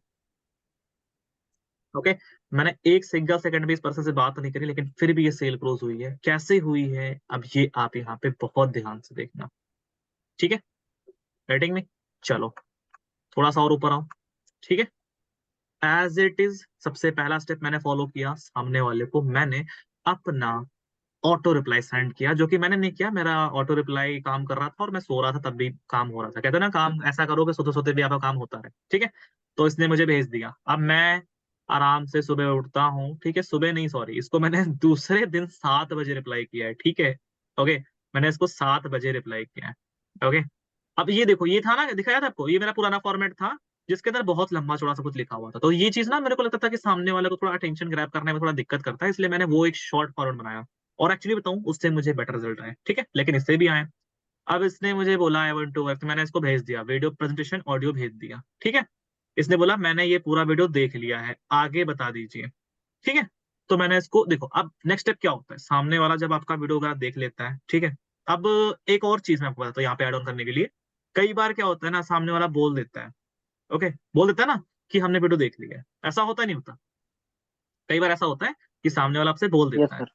ओके। मैंने एक सिंगल सेकंड भी इस पर्सन से बात नहीं करी, लेकिन फिर भी ये सेल क्लोज हुई है, कैसे हुई है अब ये आप यहाँ पे बहुत ध्यान से देखना, ठीक है। रेटिंग में चलो थोड़ा सा और ऊपर आओ, ठीक है। एज इट इज सबसे पहला स्टेप मैंने फॉलो किया, सामने वाले को मैंने अपना ऑटो रिप्लाई सेंड किया, जो कि मैंने नहीं किया, मेरा ऑटो रिप्लाई काम कर रहा था और मैं सो रहा था तब भी काम हो रहा था, कहते हैं ना काम ऐसा करो कि सोते सोते भी आपका काम होता रहे, ठीक है। तो इसने मुझे भेज दिया, अब मैं आराम से सुबह उठता हूँ, ठीक है, सुबह नहीं सॉरी, इसको मैंने दूसरे दिन 7 बजे रिप्लाई किया है, ठीक है, ओके। मैंने इसको 7 बजे रिप्लाई किया है, ओके। अब ये देखो, ये था ना, दिखाया था आपको, ये मेरा पुराना फॉर्मेट था जिसके अंदर बहुत लंबा चौड़ा सा कुछ लिखा हुआ था, तो ये चीज ना मेरे को लगता था कि सामने वाले को थोड़ा अटेंशन ग्रैब करने में थोड़ा दिक्कत करता है, इसलिए मैंने वो एक शॉर्ट फॉर्मेट बनाया, और एक्चुअली बताऊं उससे मुझे बेटर रिजल्ट आए, ठीक है, लेकिन इससे भी आए। अब इसने मुझे बोला आई वांट टू वर्क, मैंने इसको भेज दिया, वीडियो प्रेजेंटेशन ऑडियो भेज दिया, ठीक है। इसने बोला मैंने ये पूरा वीडियो देख लिया है, आगे बता दीजिए, ठीक है। तो मैंने इसको देखो, अब नेक्स्ट स्टेप क्या होता है, सामने वाला जब आपका वीडियो वगैरह देख लेता है, ठीक है। अब एक और चीज मैं आपको बताता हूँ यहाँ पे एड ऑन करने के लिए, कई बार क्या होता है ना, सामने वाला बोल देता है, ओके, बोल देता है ना कि हमने वीडियो देख लिया है। ऐसा होता नहीं होता? कई बार ऐसा होता है कि सामने वाला आपसे बोल यस देता है सर।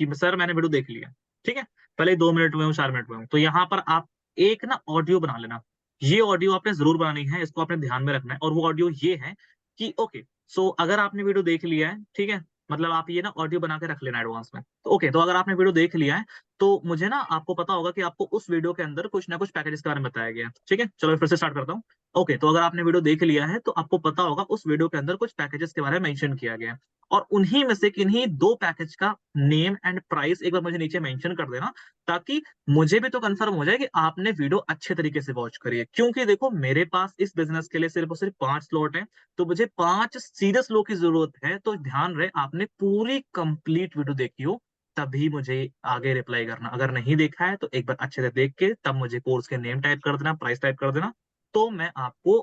कि सर मैंने वीडियो देख लिया, ठीक है, भले 2 मिनट में हो 4 मिनट में हो। तो यहाँ पर आप एक ना ऑडियो बना लेना। ये ऑडियो आपने जरूर बनानी है, इसको आपने ध्यान में रखना है। और वो ऑडियो ये है कि ओके, सो अगर आपने वीडियो देख लिया है, ठीक है, मतलब आप ये ना ऑडियो बना के रख लेना एडवांस में। तो ओके, तो अगर आपने वीडियो देख लिया है तो मुझे ना, आपको पता होगा कि आपको उस वीडियो के अंदर कुछ ना कुछ पैकेजेस के बारे में बताया गया है, ठीक है। चलो फिर से स्टार्ट करता हूँ। ओके, तो अगर आपने वीडियो देख लिया है तो आपको पता होगा उस वीडियो के अंदर कुछ पैकेजेस के बारे में मेंशन किया गया है, और उन्हीं में से किन्हीं 2 पैकेज का नेम एंड प्राइस एक बार मुझे नीचे मेंशन कर देना, ताकि मुझे भी तो कंफर्म हो जाए कि आपने वीडियो अच्छे तरीके से वॉच करी है। क्योंकि देखो, मेरे पास इस बिजनेस के लिए सिर्फ और सिर्फ 5 स्लॉट है, तो मुझे 5 सीरियस लोग की जरूरत है। तो ध्यान रहे, आपने पूरी कंप्लीट वीडियो देखी हो, तभी मुझे आगे रिप्लाई करना। अगर नहीं देखा है तो एक बार अच्छे से देख के तब मुझे कोर्स के नेम टाइप कर देना, प्राइस टाइप कर देना, तो मैं आपको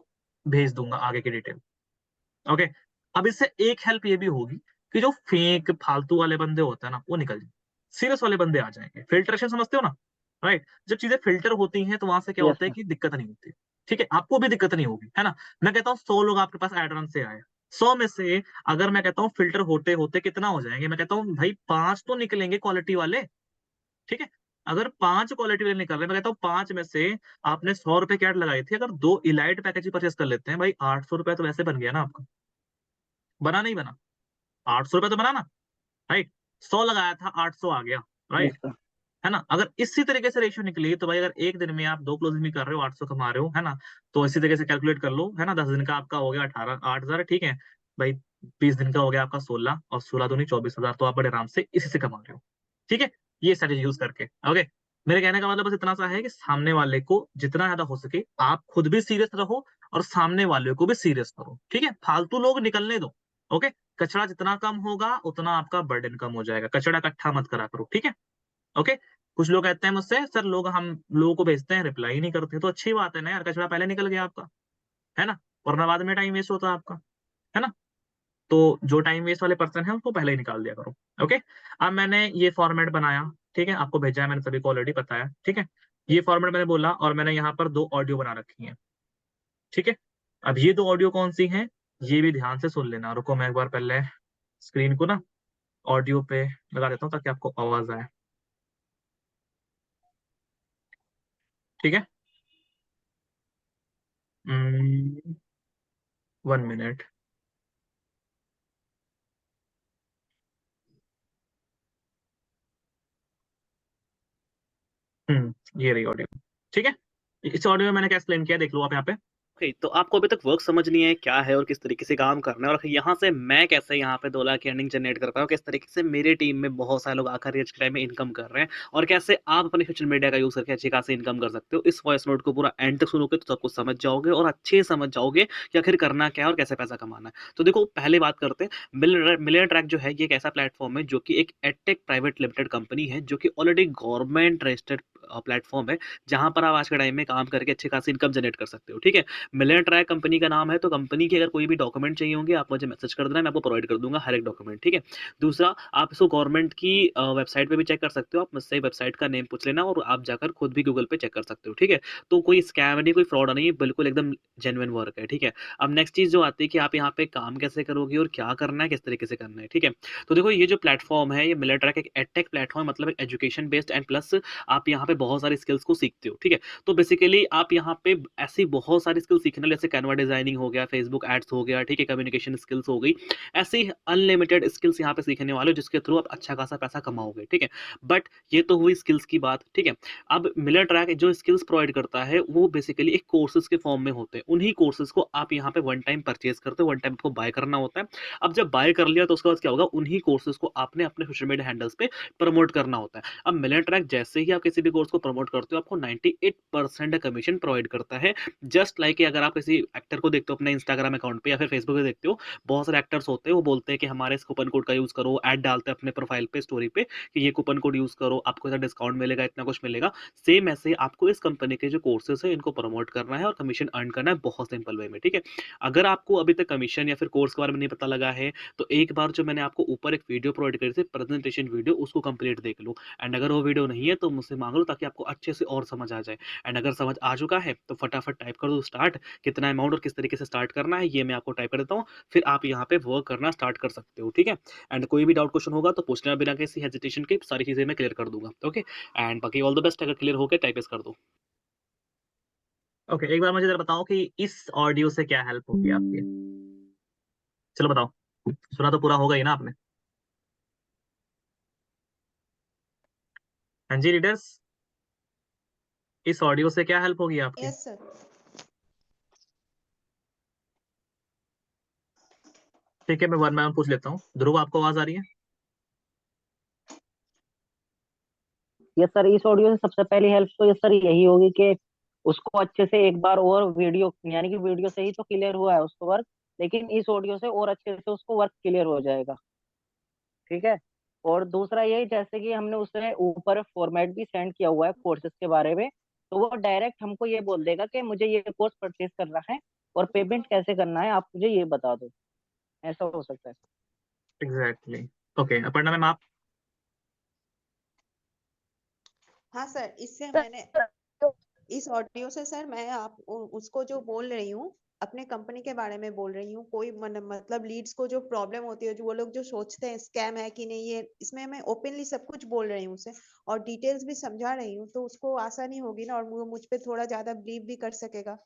भेज दूंगा आगे की डिटेल। ओके, अब इससे एक हेल्प ये भी होगी कि जो फेक फालतू वाले बंदे होते हैं ना, वो निकल जाए, सीरियस वाले बंदे आ जाएंगे। फिल्ट्रेशन समझते हो ना, राइट? जब चीजें फिल्टर होती हैं तो वहां से क्या यस होता है सर। कि दिक्कत नहीं होती, ठीक है, आपको भी दिक्कत नहीं होगी, है ना। मैं कहता हूँ 100 लोग आपके पास एड रन से आए, 100 में से अगर मैं कहता हूँ फिल्टर होते होते कितना हो जाएंगे, मैं कहता हूँ भाई 5 तो निकलेंगे क्वालिटी वाले, ठीक है। अगर 5 क्वालिटी वाले निकल रहे हैं, मैं कहता हूँ 5 में से आपने 100 रुपए की एड लगाई थी, अगर 2 इलाइट पैकेज परचेस कर लेते हैं भाई, 800 रुपए तो वैसे बन गया ना आपका। बना नहीं बना? 800 रुपए तो बना ना, राइट? 100 लगाया था, 800 आ गया, यस राइट? सर। है ना। अगर इसी तरीके से रेशियो निकली तो भाई, अगर एक दिन में आप 2 क्लोजिंग भी कर रहे हो, 800 कमा रहे हो, है ना, तो इसी तरीके से कैलकुलेट कर लो, है ना। 10 दिन का आपका हो गया 18 8,000, ठीक है भाई। 20 दिन का हो गया आपका 16, और 16 दूनी 24,000, तो आप बड़े आराम से इसी से कमा रहे हो, ठीक है, ये स्ट्रेटेजी यूज करके। ओके, मेरे कहने का मतलब बस इतना सा है कि सामने वाले को जितना ज्यादा हो सके आप खुद भी सीरियस रहो, और सामने वाले को भी सीरियस करो, ठीक है। फालतू लोग निकलने दो, ओके। कचरा जितना कम होगा उतना आपका बर्डन कम हो जाएगा। कचरा इकट्ठा मत करा करो, ठीक है, ओके। कुछ लोग कहते हैं मुझसे, सर लोग, हम लोगों को भेजते हैं रिप्लाई ही नहीं करते। तो अच्छी बात है ना यार, कचरा पहले निकल गया आपका, है ना, वरना बाद में टाइम वेस्ट होता है आपका, है ना। तो जो टाइम वेस्ट वाले पर्सन है उसको पहले ही निकाल दिया करो, ओके। अब मैंने ये फॉर्मेट बनाया, ठीक है, आपको भेजा है, मैंने सभी को ऑलरेडी पता है, ठीक है। ये फॉर्मेट मैंने बोला, और मैंने यहाँ पर 2 ऑडियो बना रखी है, ठीक है। अब ये 2 ऑडियो कौन सी हैं, ये भी ध्यान से सुन लेना। रुको, मैं एक बार पहले स्क्रीन को ना ऑडियो पे लगा देता हूँ ताकि आपको आवाज आए, ठीक है। 1 मिनट। ये रही ऑडियो, ठीक है। इस ऑडियो में मैंने क्या एक्सप्लेन किया, देख लो आप यहाँ पे। ओके, तो आपको अभी तक वर्क समझ नहीं है क्या है और किस तरीके से काम करना है, और यहाँ से मैं कैसे यहाँ पे 2 लाख की अर्निंग जनरेट कर पाया हूँ, किस तरीके से मेरी टीम में बहुत सारे लोग आकर आज के टाइम में इनकम कर रहे हैं, और कैसे आप अपने सोशल मीडिया का यूज करके अच्छी खासी इनकम कर सकते हो। इस वॉइस नोट को पूरा एंड तक सुनोगे तो सब कुछ समझ जाओगे, और अच्छे से समझ जाओगे कि आखिर करना क्या है और कैसे पैसा कमाना है। तो देखो, पहले बात करते हैं मिलियन ट्रैक जो है, ये एक ऐसा प्लेटफॉर्म है जो कि एक एडटेक प्राइवेट लिमिटेड कंपनी है, जो कि ऑलरेडी गवर्नमेंट रजिस्टर्ड प्लेटफॉर्म है, जहां पर आप आज के टाइम में काम करके अच्छी खासी इनकम जनरेट कर सकते हो, ठीक है। मिलियन ट्रैक कंपनी का नाम है, तो कंपनी के अगर कोई भी डॉक्यूमेंट चाहिए होंगे आप मुझे मैसेज कर देना, मैं आपको प्रोवाइड कर दूंगा हर एक डॉक्यूमेंट, ठीक है। दूसरा, आप इसको गवर्नमेंट की वेबसाइट पे भी चेक कर सकते हो, आप मुझसे वेबसाइट का नेम पूछ लेना और आप जाकर खुद भी गूगल पे चेक कर सकते हो, ठीक है। तो कोई स्कैम नहीं, कोई फ्रॉड नहीं, बिल्कुल एकदम जेन्युइन वर्क है, ठीक है। अब नेक्स्ट चीज जो आती है कि आप यहाँ पे काम कैसे करोगे और क्या करना है, किस तरीके से करना है, ठीक है। तो देखो, ये जो प्लेटफॉर्म है, ये मिलियन ट्रैक एक एडटेक प्लेटफॉर्म, मतलब एक एजुकेशन बेस्ड, एंड प्लस आप यहाँ पे बहुत सारी स्किल्स को सीखते हो, ठीक है। तो बेसिकली आप यहाँ पे ऐसी बहुत सारी स्किल सीखने, जैसे कैनवा डिजाइनिंग हो गया, फेसबुक एड्स हो गया, ठीक है, कम्युनिकेशन स्किल्स हो गई, ऐसी अनलिमिटेड स्किल्स यहाँ पे सीखने वाले हो, जिसके थ्रू आप अच्छा खासा पैसा कमाओगे, ठीक है। बट ये तो हुई स्किल्स की बात, ठीक है। अब मिलियन ट्रैक जो स्किल्स प्रोवाइड करता है, वो बेसिकली एक कोर्सेज के फॉर्म में होते हैं। उन्हीं कोर्सेज को आप यहाँ पे वन टाइम परचेज करते हो, वन टाइम को बाय करना होता है। अब जब बाय कर लिया तो उसके बाद क्या होगा, उन्हीं कोर्सेज को आपने अपने सोशल मीडिया हैंडल्स पे प्रमोट करना होता है। अब मिलियन ट्रैक जैसे ही आप किसी भी कोर्स को प्रमोट करते हो, आपको 98% कमीशन प्रोवाइड करता है। जस्ट लाइक अगर आप किसी एक्टर को देखते हो अपने इंस्टाग्राम अकाउंट पे या फिर फेसबुक पे देखते हो, बहुत सारे एक्टर्स होते हैं, वो बोलते हैं कि हमारे इस कूपन कोड का यूज करो, ऐड डालते हैं अपने प्रोफाइल पे, स्टोरी पे, कि ये कूपन कोड यूज करो, आपको इतना डिस्काउंट मिलेगा, इतना कुछ मिलेगा। सेम ऐसे आपको इस कंपनी के जो कोर्सेज है, इनको प्रमोट करना है और कमीशन अर्न करना है, बहुत सिंपल वे में, ठीक है। अगर आपको अभी तक कमीशन या फिर कोर्स के बारे में नहीं पता लगा है, तो एक बार जो मैंने आपको ऊपर एक वीडियो प्रोवाइड करी थी, प्रेजेंटेशन वीडियो, उसको कंप्लीट देख लो। एंड अगर वो वीडियो नहीं है तो मुझसे मांग लो, ताकि आपको अच्छे से और समझ आ जाए। एंड अगर समझ आ चुका है तो फटाफट टाइप कर दो स्टार्ट, कितना अमाउंट और किस तरीके से स्टार्ट करना है ये मैं आपको टाइप कर देता हूँ, फिर आप यहाँ पे वर्क करना स्टार्ट कर सकते हो, ठीक है। एंड कोई भी डाउट क्वेश्चन होगा तो पूछना बिना किसी हेजिटेशन के, सारी चीजें मैं क्लियर कर दूंगा, ओके। एंड बाकी ऑल द बेस्ट, अगर क्लियर हो गया टाइप कर दो। ओके, एक बार मुझे जरा बताओ कि इस ऑडियो से क्या हेल्प होगी आपकी। चलो बताओ, सुना तो पूरा होगा ही ना आपने। हाँ जी रीडर्स, इस ऑडियो से क्या हेल्प होगी आपकी। Yes sir. ठीक है, मैं वन बाय वन पूछ लेता हूँ। ध्रुव, आपको आवाज आ रही है। यस सर, इस ऑडियो से सबसे पहली हेल्प तो यस सर यही होगी कि उसको अच्छे से एक बार और वीडियो, यानी कि वीडियो से ही तो क्लियर हुआ है उसको वर्क, लेकिन इस ऑडियो से और अच्छे से उसको वर्क क्लियर हो जाएगा। ठीक है। और दूसरा यही, जैसे कि हमने उसे ऊपर फॉर्मेट भी सेंड किया हुआ है कोर्सेज के बारे में, तो वो डायरेक्ट हमको ये बोल देगा कि मुझे ये कोर्स परचेज करना है और पेमेंट कैसे करना है आप मुझे ये बता दो। ऐसा हो सकता है। एग्जैक्टली। ओके, अपर्णा मैम आप। हाँ सर, इससे सर, मैंने इस ऑडियो से सर मैं उसको जो बोल रही हूँ, अपने कंपनी के बारे में बोल रही हूँ। कोई मतलब लीड्स को जो प्रॉब्लम होती है, जो वो लोग जो सोचते हैं स्कैम है कि नहीं, ये इसमें मैं ओपनली सब कुछ बोल रही हूँ उसे, और डिटेल्स भी समझा रही हूँ, तो उसको आसानी होगी ना, और वो मुझ पे थोड़ा ज्यादा बिलीव भी कर सकेगा।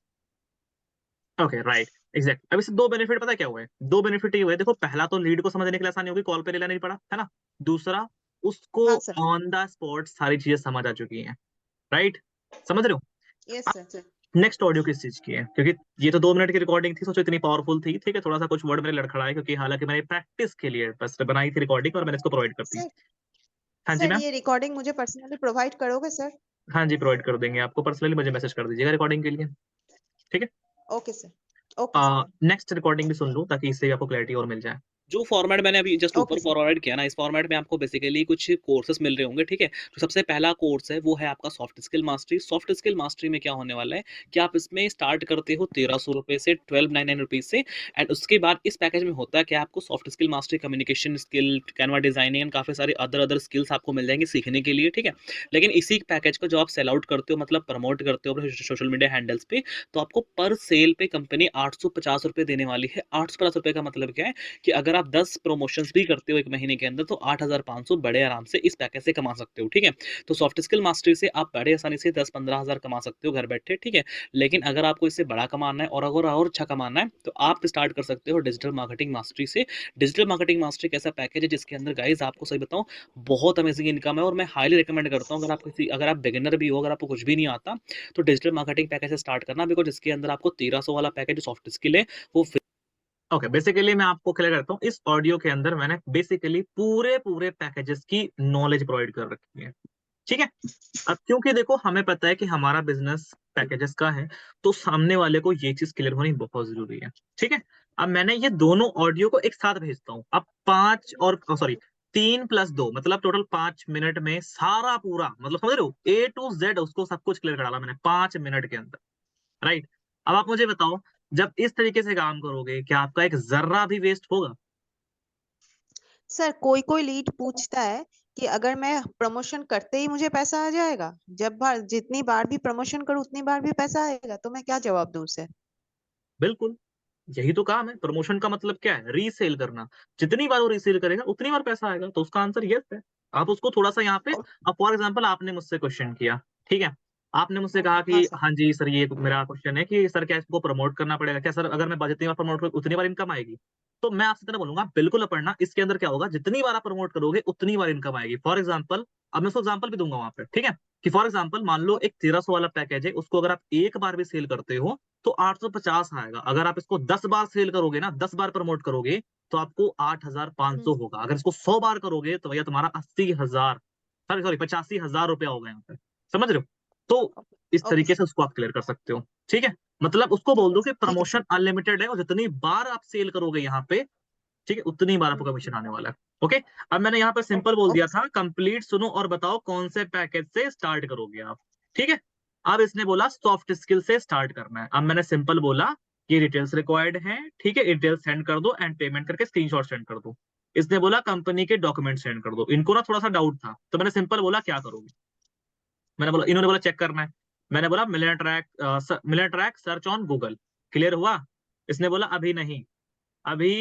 Okay right, exact. अब इससे दो बेनिफिट पता है क्या हुए हैं? दो बेनिफिट ये हुए, देखो पहला तो लीड को समझने के लिए आसानी होगी, कॉल पे लेना नहीं पड़ा, है ना। दूसरा, उसको हाँ सर। ऑन द स्पॉट सारी चीजें समझ आ चुकी हैं। राइट, समझ रहे हो। Yes sir. नेक्स्ट ऑडियो किस चीज की है, क्योंकि ये तो 2 मिनट की रिकॉर्डिंग थी, सोचो इतनी पावरफुल थी, ठीक है। थोड़ा सा कुछ वर्ड मेरे लड़खड़ाए, क्योंकि हालांकि मैंने प्रैक्टिस के लिए बस बनाई थी रिकॉर्डिंग और मैंने इसको प्रोवाइड कर दी। सर हाँ जी सर मैम। ये रिकॉर्डिंग मुझे पर्सनली प्रोवाइड करोगे सर? हाँ जी, प्रोवाइड कर देंगे आपको, पर्सनली मुझे मैसेज कर दीजिएगा रिकॉर्डिंग के लिए, ठीक है। Okay sir. Okay sir. Next recording भी सुन लूं ताकि इससे भी आपको क्लैरिटी और मिल जाए। जो फॉर्मेट मैंने अभी जस्ट ओके ऊपर सर। फॉरवर्ड किया ना, इस फॉर्मेट में आपको बेसिकली कुछ कोर्सेस मिल रहे होंगे, ठीक है। तो सबसे पहला कोर्स है वो है आपका soft skill mastery. Soft skill mastery में क्या होने वाला है कि आप इसमें स्टार्ट करते हो 1300 रुपए से, 1299 रुपीज से। एंड उसके बाद इस पैकेज में होता है कि आपको soft skill mastery, communication skill, Canva designing and काफी सारे अदर स्किल्स आपको मिल जाएंगे सीखने के लिए, ठीक है। लेकिन इसी पैकेज को जो आप सेल आउट करते हो, मतलब प्रमोट करते हो अपने सोशल मीडिया हैंडल्स पे, तो आपको पर सेल पे कंपनी 850 रुपए देने वाली है। 850 रुपए का मतलब क्या है कि अगर आप 10 प्रमोशंस भी करते हो एक महीने के अंदर, तो 8500 बड़े आराम से इस पैकेज से कमा सकते हो, ठीक है। तो सॉफ्ट स्किल मास्टरी से आप बड़े आसानी से 10-15 हजार कमा सकते हो घर बैठे, ठीक है। लेकिन अगर आपको इससे बड़ा कमाना है और अगर और अच्छा कमाना है, तो आप स्टार्ट कर सकते हो डिजिटल मार्केटिंग मास्टरी से। डिजिटल मार्केटिंग मास्टरी एक ऐसा पैकेज है जिसके अंदर गाइस आपको सही बताऊं, बहुत अमेजिंग इनकम है। और मैं हाईली रिकमेंड करता हूं, अगर आप बिगिनर भी हो, अगर आपको कुछ भी नहीं आता, तो डिजिटल मार्केटिंग पैकेज से स्टार्ट करना, बिकॉज इसके अंदर आपको 1300 वाला पैकेज सॉफ्ट स्किल है वो। ओके, बेसिकली मैं आपको क्लियर करता हूँ, इस ऑडियो के अंदर मैंने बेसिकली पूरे पूरे पैकेजेस की नॉलेज प्रोवाइड कर रखी है, ठीक है। अब क्योंकि देखो हमें पता है कि हमारा बिजनेस पैकेजेस का है, तो सामने वाले को ये चीज क्लियर होनी बहुत जरूरी है, ठीक है। अब मैंने ये दोनों ऑडियो को एक साथ भेजता हूँ। अब 5 और सॉरी 3+2 मतलब टोटल 5 मिनट में सारा पूरा, मतलब समझ रहे हो, A to Z उसको सब कुछ क्लियर करा ला मैंने 5 मिनट के अंदर, राइट। अब आप मुझे बताओ, जब इस तरीके से काम करोगे क्या आपका एक जर्रा भी वेस्ट होगा? सर कोई कोई लीड पूछता है कि अगर मैं प्रमोशन करते ही मुझे पैसा आ जाएगा, जब बार जितनी बार भी प्रमोशन करूं उतनी बार भी पैसा आएगा, तो मैं क्या जवाब दूं उसे? बिल्कुल, यही तो काम है। प्रमोशन का मतलब क्या है? रीसेल करना। जितनी बार वो रीसेल करेगा उतनी बार पैसा आएगा, तो उसका आंसर यस है। आप उसको थोड़ा सा यहाँ पे, और- अब फॉर एग्जांपल आपने मुझसे क्वेश्चन किया, ठीक है। आपने मुझसे कहा हाँ कि सर। हाँ जी सर, ये मेरा क्वेश्चन है कि सर क्या इसको प्रमोट करना पड़ेगा क्या? सर अगर मैं जितनी बार प्रमोट करूँ उतनी बार इनकम आएगी? तो मैं आपसे तरह बोलूंगा बिल्कुल अपर्णा, इसके अंदर क्या होगा, जितनी बार आप प्रमोट करोगे उतनी बार इनकम आएगी। फॉर एग्जाम्पल, अब मैं उसको एग्जाम्पल भी दूंगा वहां पे, ठीक है। कि फॉर एग्जाम्पल मान लो एक 1300 वाला पैकेज है, उसको अगर आप एक बार भी सेल करते हो तो 850 आएगा। अगर आप इसको 10 बार सेल करोगे ना, 10 बार प्रमोट करोगे, तो आपको 8500 होगा। अगर इसको 100 बार करोगे तो भैया तुम्हारा 80,000, सॉरी सॉरी 85,000 रुपया होगा यहाँ पे, समझ रहे हो। तो इस ओके तरीके से सर। उसको आप क्लियर कर सकते हो, ठीक है। मतलब उसको ठीक बोल है दो कि सर, ठीक है प्रमोशन अनलिमिटेड है और जितनी बार आप सेल करोगे यहाँ पे, ठीक है, उतनी बार आपको सर। कमीशन आने वाला है, ओके। अब मैंने यहाँ पे सिंपल बोल दिया ओके था, कंप्लीट सुनो और बताओ कौन से पैकेज से स्टार्ट करोगे आप, ठीक है। अब इसने बोला सॉफ्ट स्किल से स्टार्ट करना है। अब मैंने सिंपल बोला ये डिटेल्स रिक्वायर्ड हैं, ठीक है, डिटेल्स सेंड कर दो एंड पेमेंट करके स्क्रीनशॉट सेंड कर दो। इसने बोला कंपनी के डॉक्यूमेंट सेंड कर दो। इनको ना थोड़ा सा डाउट था, तो मैंने सिंपल बोला क्या करोगे। मैंने बोला, इन्होंने बोला चेक करना है। मैंने बोला million track search on Google, clear हुआ? इसने बोला अभी नहीं, अभी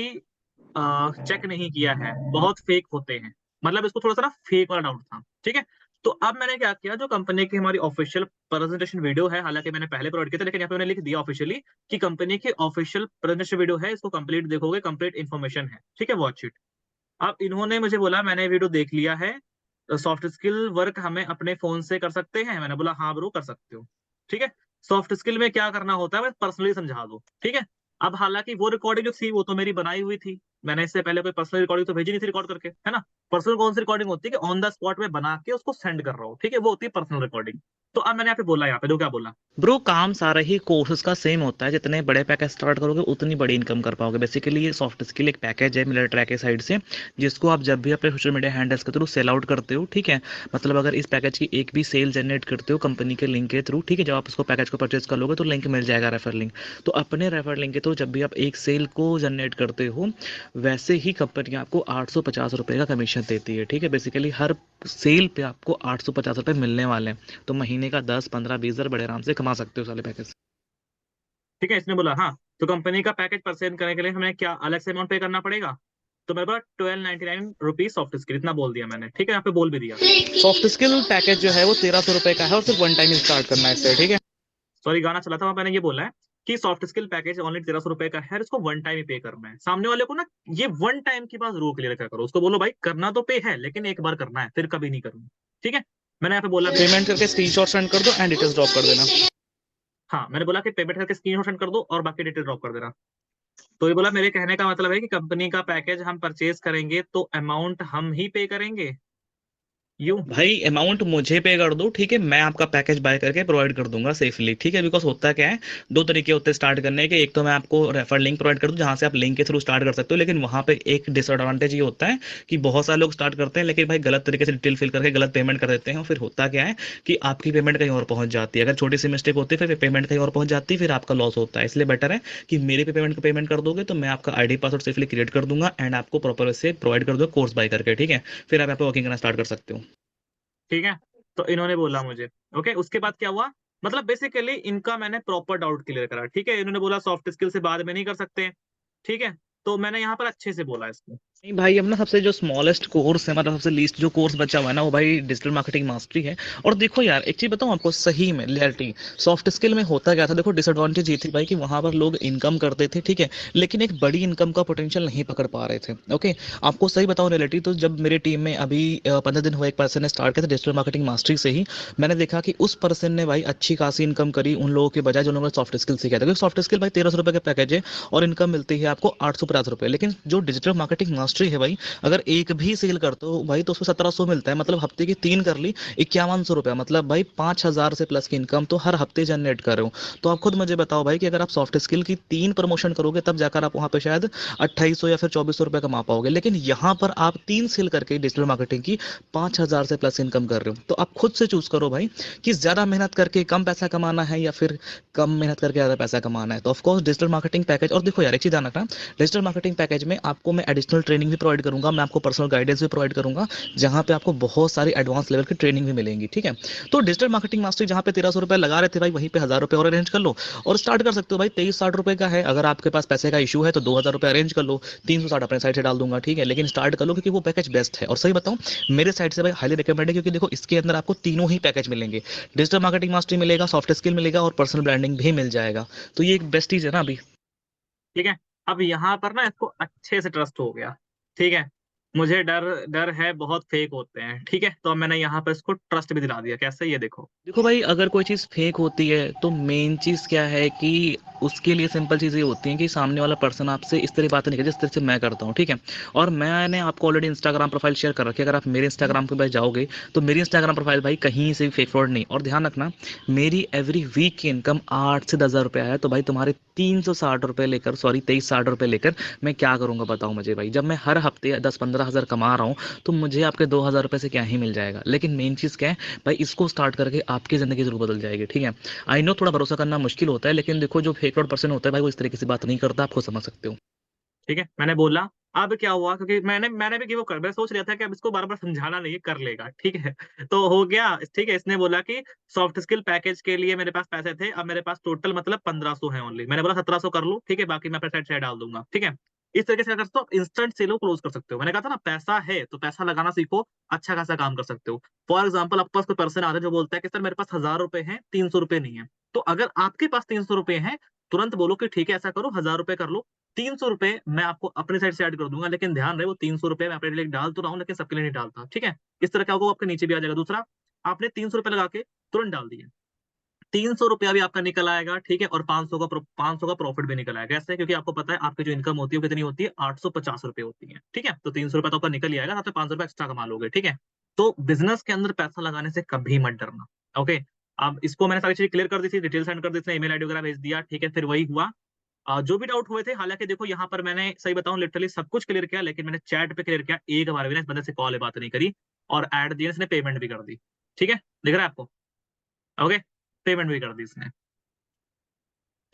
चेक नहीं किया है, बहुत फेक होते हैं। मतलब इसको थोड़ा सा ना फेक वाला डाउट था, ठीक है। तो अब मैंने क्या किया, जो कंपनी की हमारी ऑफिशियल प्रेजेंटेशन वीडियो है, हालांकि मैंने पहले प्रोवाइड किया था, लेकिन यहाँ पे मैंने लिख दिया ऑफिशियली कि कंपनी की ऑफिशियल प्रेजेंटेशन वीडियो है, इसको कंप्लीट देखोगे, कंप्लीट इन्फॉर्मेशन है, ठीक है, वॉच इट। अब इन्होंने मुझे बोला मैंने वीडियो देख लिया है, सॉफ्ट स्किल वर्क हमें अपने फोन से कर सकते हैं? मैंने बोला हाँ ब्रो कर सकते हो, ठीक है। सॉफ्ट स्किल में क्या करना होता है मैं पर्सनली समझा दो, ठीक है। अब हालांकि वो रिकॉर्डिंग जो थी वो तो मेरी बनाई हुई थी, मैंने इससे पहले कोई पर्सनल रिकॉर्डिंग तो भेजी नहीं थी रिकॉर्ड करके, है ना। पर्सनल कौन सी रिकॉर्डिंग होती है कि ऑन द स्पॉट में बना के उसको सेंड कर रहा हूँ, ठीक है, वो होती है पर्सनल रिकॉर्डिंग। तो अब मैंने यहाँ पे बोला, यहाँ पे दो क्या बोला, ब्रो काम सारा ही कोर्सेज का सेम होता है, जितने बड़े पैकेज स्टार्ट करोगे उतनी बड़ी इनकम कर पाओगे। बेसिकली ये सॉफ्ट स्किल एक पैकेज है मिलर ट्रैक के साइड से, जिसको आप जब भी अपने सोशल मीडिया हैंडल्स के थ्रू सेल आउट करते हो, ठीक है, मतलब अगर इस पैकेज की एक भी सेल जनरेट करते हो कंपनी के लिंक के थ्रू, ठीक है, जब आप उसको पैकेज को परचेज कर लोगे तो लिंक मिल जाएगा, रेफर लिंक। तो अपने रेफर लिंक के थ्रू जब भी आप एक सेल को जनरेट करते हो, वैसे ही कंपनी आपको 850 रुपये का कमीशन देती है, ठीक है। बेसिकली हर सेल पे आपको 850 रुपये मिलने वाले हैं, तो महीने का 10 15 20 हज़ार बड़े आराम से कमा सकते हो साले पैकेज। ठीक है। इसने बोला हाँ, तो कंपनी का पैकेज परचेज करने के लिए हमें क्या अलग से अमाउंट पे करना पड़ेगा? तो मेरे पास 1299 रुपीज सॉफ्ट स्किल, इतना बोल दिया मैंने, ठीक है, यहाँ पे बोल भी दिया। सॉफ्ट स्किल पैकेज जो है वो 1300 रुपये का है और सिर्फ वन टाइम स्टार्ट करना है इससे, ठीक है। सॉरी गाना चला था, मैंने ये बोला है कि सॉफ्ट स्किल पैकेज ओनली 1300 रुपए का है, इसको वन टाइम ही पे करना है। सामने वाले को ना ये वन टाइम की बात जरूर क्लियर करो, उसको बोलो भाई करना तो पे है लेकिन एक बार करना है, फिर कभी नहीं करना, ठीक है। मैंने यहाँ पे बोला पेमेंट करके स्क्रीनशॉट सेंड कर दो एंड डिटेल्स ड्रॉप कर देना। हाँ, मैंने बोला कि पेमेंट करके स्क्रीनशॉट सेंड कर दो और बाकी डिटेल ड्रॉप कर देना। तो ये बोला मेरे कहने का मतलब है कि कंपनी का पैकेज हम परचेज करेंगे तो अमाउंट हम ही पे करेंगे, यू भाई अमाउंट मुझे पे कर दो, ठीक है, मैं आपका पैकेज बाय करके प्रोवाइड कर दूंगा सेफली, ठीक है। बिकॉज होता क्या है, दो तरीके होते हैं स्टार्ट करने के, एक तो मैं आपको रेफर लिंक प्रोवाइड कर दूं जहां से आप लिंक के थ्रू स्टार्ट कर सकते हो, लेकिन वहां पे एक डिसएडवांटेज ये होता है कि बहुत सारे लोग स्टार्ट करते हैं लेकिन भाई गलत तरीके से डिटेल फिल करके गलत पेमेंट कर देते हैं, और फिर होता क्या है कि आपकी पेमेंट कहीं और पहुंच जाती है। अगर छोटी सी मिस्टेक होती है फिर पेमेंट कहीं और पहुंच जाती है, फिर आपका लॉस होता है। इसलिए बेटर है कि मेरे पे पेमेंट कर दोगे तो मैं आपका आईडी पासवर्ड सेफली क्रिएट कर दूंगा एंड आपको प्रॉपर से प्रोवाइड कर दूंगा कोर्स बाय करके, ठीक है। फिर आप यहाँ पे वर्किंग करना स्टार्ट कर सकते हो। ठीक है। तो इन्होंने बोला मुझे, ओके, उसके बाद क्या हुआ, मतलब बेसिकली इनका मैंने प्रॉपर डाउट क्लियर करा, ठीक है। इन्होंने बोला सॉफ्ट स्किल से बाद में नहीं कर सकते, ठीक है। तो मैंने यहाँ पर अच्छे से बोला इसको। नहीं भाई, अब ना सबसे जो स्मॉलेस्ट कोर्स है, मतलब सबसे लीस्ट जो कोर्स बचा हुआ है ना, वो भाई डिजिटल मार्केटिंग मास्टरी है। और देखो यार एक चीज बताऊं आपको, सही में रियलिटी सॉफ्ट स्किल में होता क्या था, देखो डिसएडवांटेज ये थी भाई कि वहां पर लोग इनकम करते थे, ठीक है, लेकिन एक बड़ी इनकम का पोटेंशियल नहीं पकड़ पा रहे थे। ओके, आपको सही बताऊं रियलिटी, तो जब मेरी टीम में अभी 15 दिन हुए एक पर्सन ने स्टार्ट किया था डिजिटल मार्केटिंग मास्टरी से ही, मैंने देखा कि उस पर्सन ने भाई अच्छी खासी इनकम करी उन लोगों के बजाय जो लोगों ने सॉफ्ट स्किल सीखा था। क्योंकि सॉफ्ट स्किल भाई 1300 रुपये का पैकेज है और इनकम मिलती है आपको 850 रुपये, लेकिन जो डिजिटल मार्केटिंग मास्टरी है भाई, अगर एक भी सेल करते हो भाई तो उसमें 1700 मिलता है, मतलब हफ्ते की 3 कर ली 5100 रुपया, मतलब भाई 5000 से प्लस की इनकम तो हर हफ्ते जनरेट कर रहे हो। तो आप खुद मुझे बताओ भाई कि अगर आप सॉफ्ट स्किल की 3 प्रमोशन करोगे तब जाकर आप वहां पे शायद 2800 या फिर 2400 रुपया कमा पाओगे, लेकिन यहाँ पर आप 3 सेल करके डिजिटल मार्केटिंग की 5000 से प्लस इनकम कर रहे हो। तो आप खुद से चूज करो भाई कि ज्यादा मेहनत करके कम पैसा कमाना है या फिर कम मेहनत करके ज्यादा पैसा कमाना है। तो ऑफकोर्स डिजिटल मार्केटिंग पैकेज, और देखो यार एक चीज ध्यान रखना, डिजिटल मार्केटिंग पैकेज में आपको मैं एडिशनल ट्रेनिंग भी प्रोवाइड करूंगा, मैं आपको पर्सनल गाइडेंस भी प्रोवाइड करूंगा, जहां पे आपको बहुत सारी एडवांस लेवल की ट्रेनिंग भी मिलेंगी, ठीक है। तो डिजिटल मार्केटिंग मास्टरी जहां पे 1300 रुपए लगा रहे थे भाई, वहीं पे 1000 रुपए और अरेंज कर लो और स्टार्ट कर सकते हो भाई। 2360 रुपए का है, अगर आपके पास पैसे का इशू है तो 2000 रुपए अरेंज कर लो, 360 अपने साइड से डाल दूंगा, ठीक है, लेकिन स्टार्ट कर लो क्योंकि वो पैकेज बेस्ट है। और सही बताऊं मेरे साइड से भाई हाईली रिकमेंड है, क्योंकि देखो इसके अंदर आपको तीनों ही पैकेज मिलेंगे, डिजिटल मार्केटिंग मास्टरी मिलेगा, सॉफ्ट स्किल मिलेगा और पर्सनल ब्रांडिंग भी मिल जाएगा। तो ये एक बेस्ट चीज है ना अभी। ठीक है। अब यहाँ पर ना इसको अच्छे से ट्रस्ट हो गया, ठीक है। मुझे डर डर है बहुत फेक होते हैं, ठीक है, तो अब मैंने यहाँ पर इसको ट्रस्ट भी दिला दिया। कैसे, ये देखो। देखो भाई, अगर कोई चीज़ फेक होती है तो मेन चीज़ क्या है कि उसके लिए सिंपल चीज़ें होती हैं कि सामने वाला पर्सन आपसे इस तरह बात नहीं करे जिस तरह से मैं करता हूँ, ठीक है। और मैंने आपको ऑलरेडी इंस्टाग्राम प्रोफाइल शेयर कर रखी है, अगर आप मेरे इंस्टाग्राम पे भाई जाओगे तो मेरी इंस्टाग्राम प्रोफाइल भाई कहीं से भी फेक फ्रॉड नहीं। और ध्यान रखना, मेरी एवरी वीक की इनकम 8 से 10 हज़ार रुपया है, तो भाई तुम्हारे 360 रुपये लेकर, सॉरी 2360 रुपये लेकर मैं क्या करूँगा बताओ मुझे भाई। जब मैं हर हफ्ते 10-15 हज़ार कमा रहा हूँ तो मुझे आपके 2000 रुपये से क्या ही मिल जाएगा। लेकिन मेन चीज़ क्या है भाई, इसको स्टार्ट करके आपकी ज़िंदगी ज़रूर बदल जाएगी, ठीक है। आई नो थोड़ा भरोसा करना मुश्किल होता है, लेकिन देखो जो फेक फ्रॉड पर्सन होता है भाई वो इस तरीके से बात नहीं करता, आप खुद समझ सकते हो। ठीक है, मैंने बोला अब क्या हुआ, क्योंकि मैंने भी गिव अप कर, मैं सोच रहा था कि अब इसको बार बार समझाना नहीं है, कर लेगा, ठीक है। तो हो गया, ठीक है। इसने बोला कि सॉफ्ट स्किल पैकेज के लिए मेरे पास पैसे थे, अब मेरे पास टोटल मतलब 1500 है ओनली। मैंने बोला 1700 कर लो, ठीक है, बाकी मैं अपने साइड से डाल दूंगा, ठीक है। इस तरीके से अगर तो इंस्टेंट सेल क्लोज कर सकते हो। मैंने कहा था ना, पैसा है तो पैसा लगाना सीखो, अच्छा खासा काम कर सकते हो। फॉर एग्जाम्पल, आपके पास कोई पर्सन आता है जो बोलता है कि सर मेरे पास 1000 रुपए है, 300 रुपए नहीं है। तो अगर आपके पास 300 रुपए है, तुरंत बोलो कि ठीक है ऐसा करो, 1000 रुपए कर लो, 300 रुपए मैं आपको अपने साइड से ऐड कर दूंगा। लेकिन ध्यान रहे, वो 300 रुपए मैं अपने लिए डाल तो रहा हूँ, लेकिन सबके लिए नहीं डालता, ठीक है। इस तरह क्या होगा, आपके नीचे भी आ जाएगा। दूसरा, आपने 300 रुपए लगा के तुरंत डाल दिए, 300 रुपया भी आपका निकल आएगा, ठीक है, और 500 का प्रॉफिट भी निकल आएगा। ऐसे, क्योंकि आपको पता है आपकी जो इनकम होती है वो कितनी होती है, 850 रुपए होती है, ठीक है। तो 300 रुपया तो आपका निकल ही आएगा, साथ में 500 रुपया एक्स्ट्रा कमा लोगे, ठीक है। तो बिजनेस के अंदर पैसा लगाने से कभी मत डरना, ओके। अब इसको मैंने सारी चीजें क्लियर कर दी थी, डिटेल सेंड कर दी थी, ईमेल आईडी वगैरह भेज दिया, ठीक है। फिर वही हुआ, जो भी डाउट हुए थे, हालांकि देखो यहाँ पर मैंने सही बताऊं लिटरली सब कुछ क्लियर किया, लेकिन मैंने चैट पे क्लियर किया, एक बार भी ना इस बंदे से कॉल बात नहीं करी। और एट द एंड इसने पेमेंट भी कर दी, ठीक है, दिख रहा है आपको, ओके। पेमेंट भी कर दी इसने,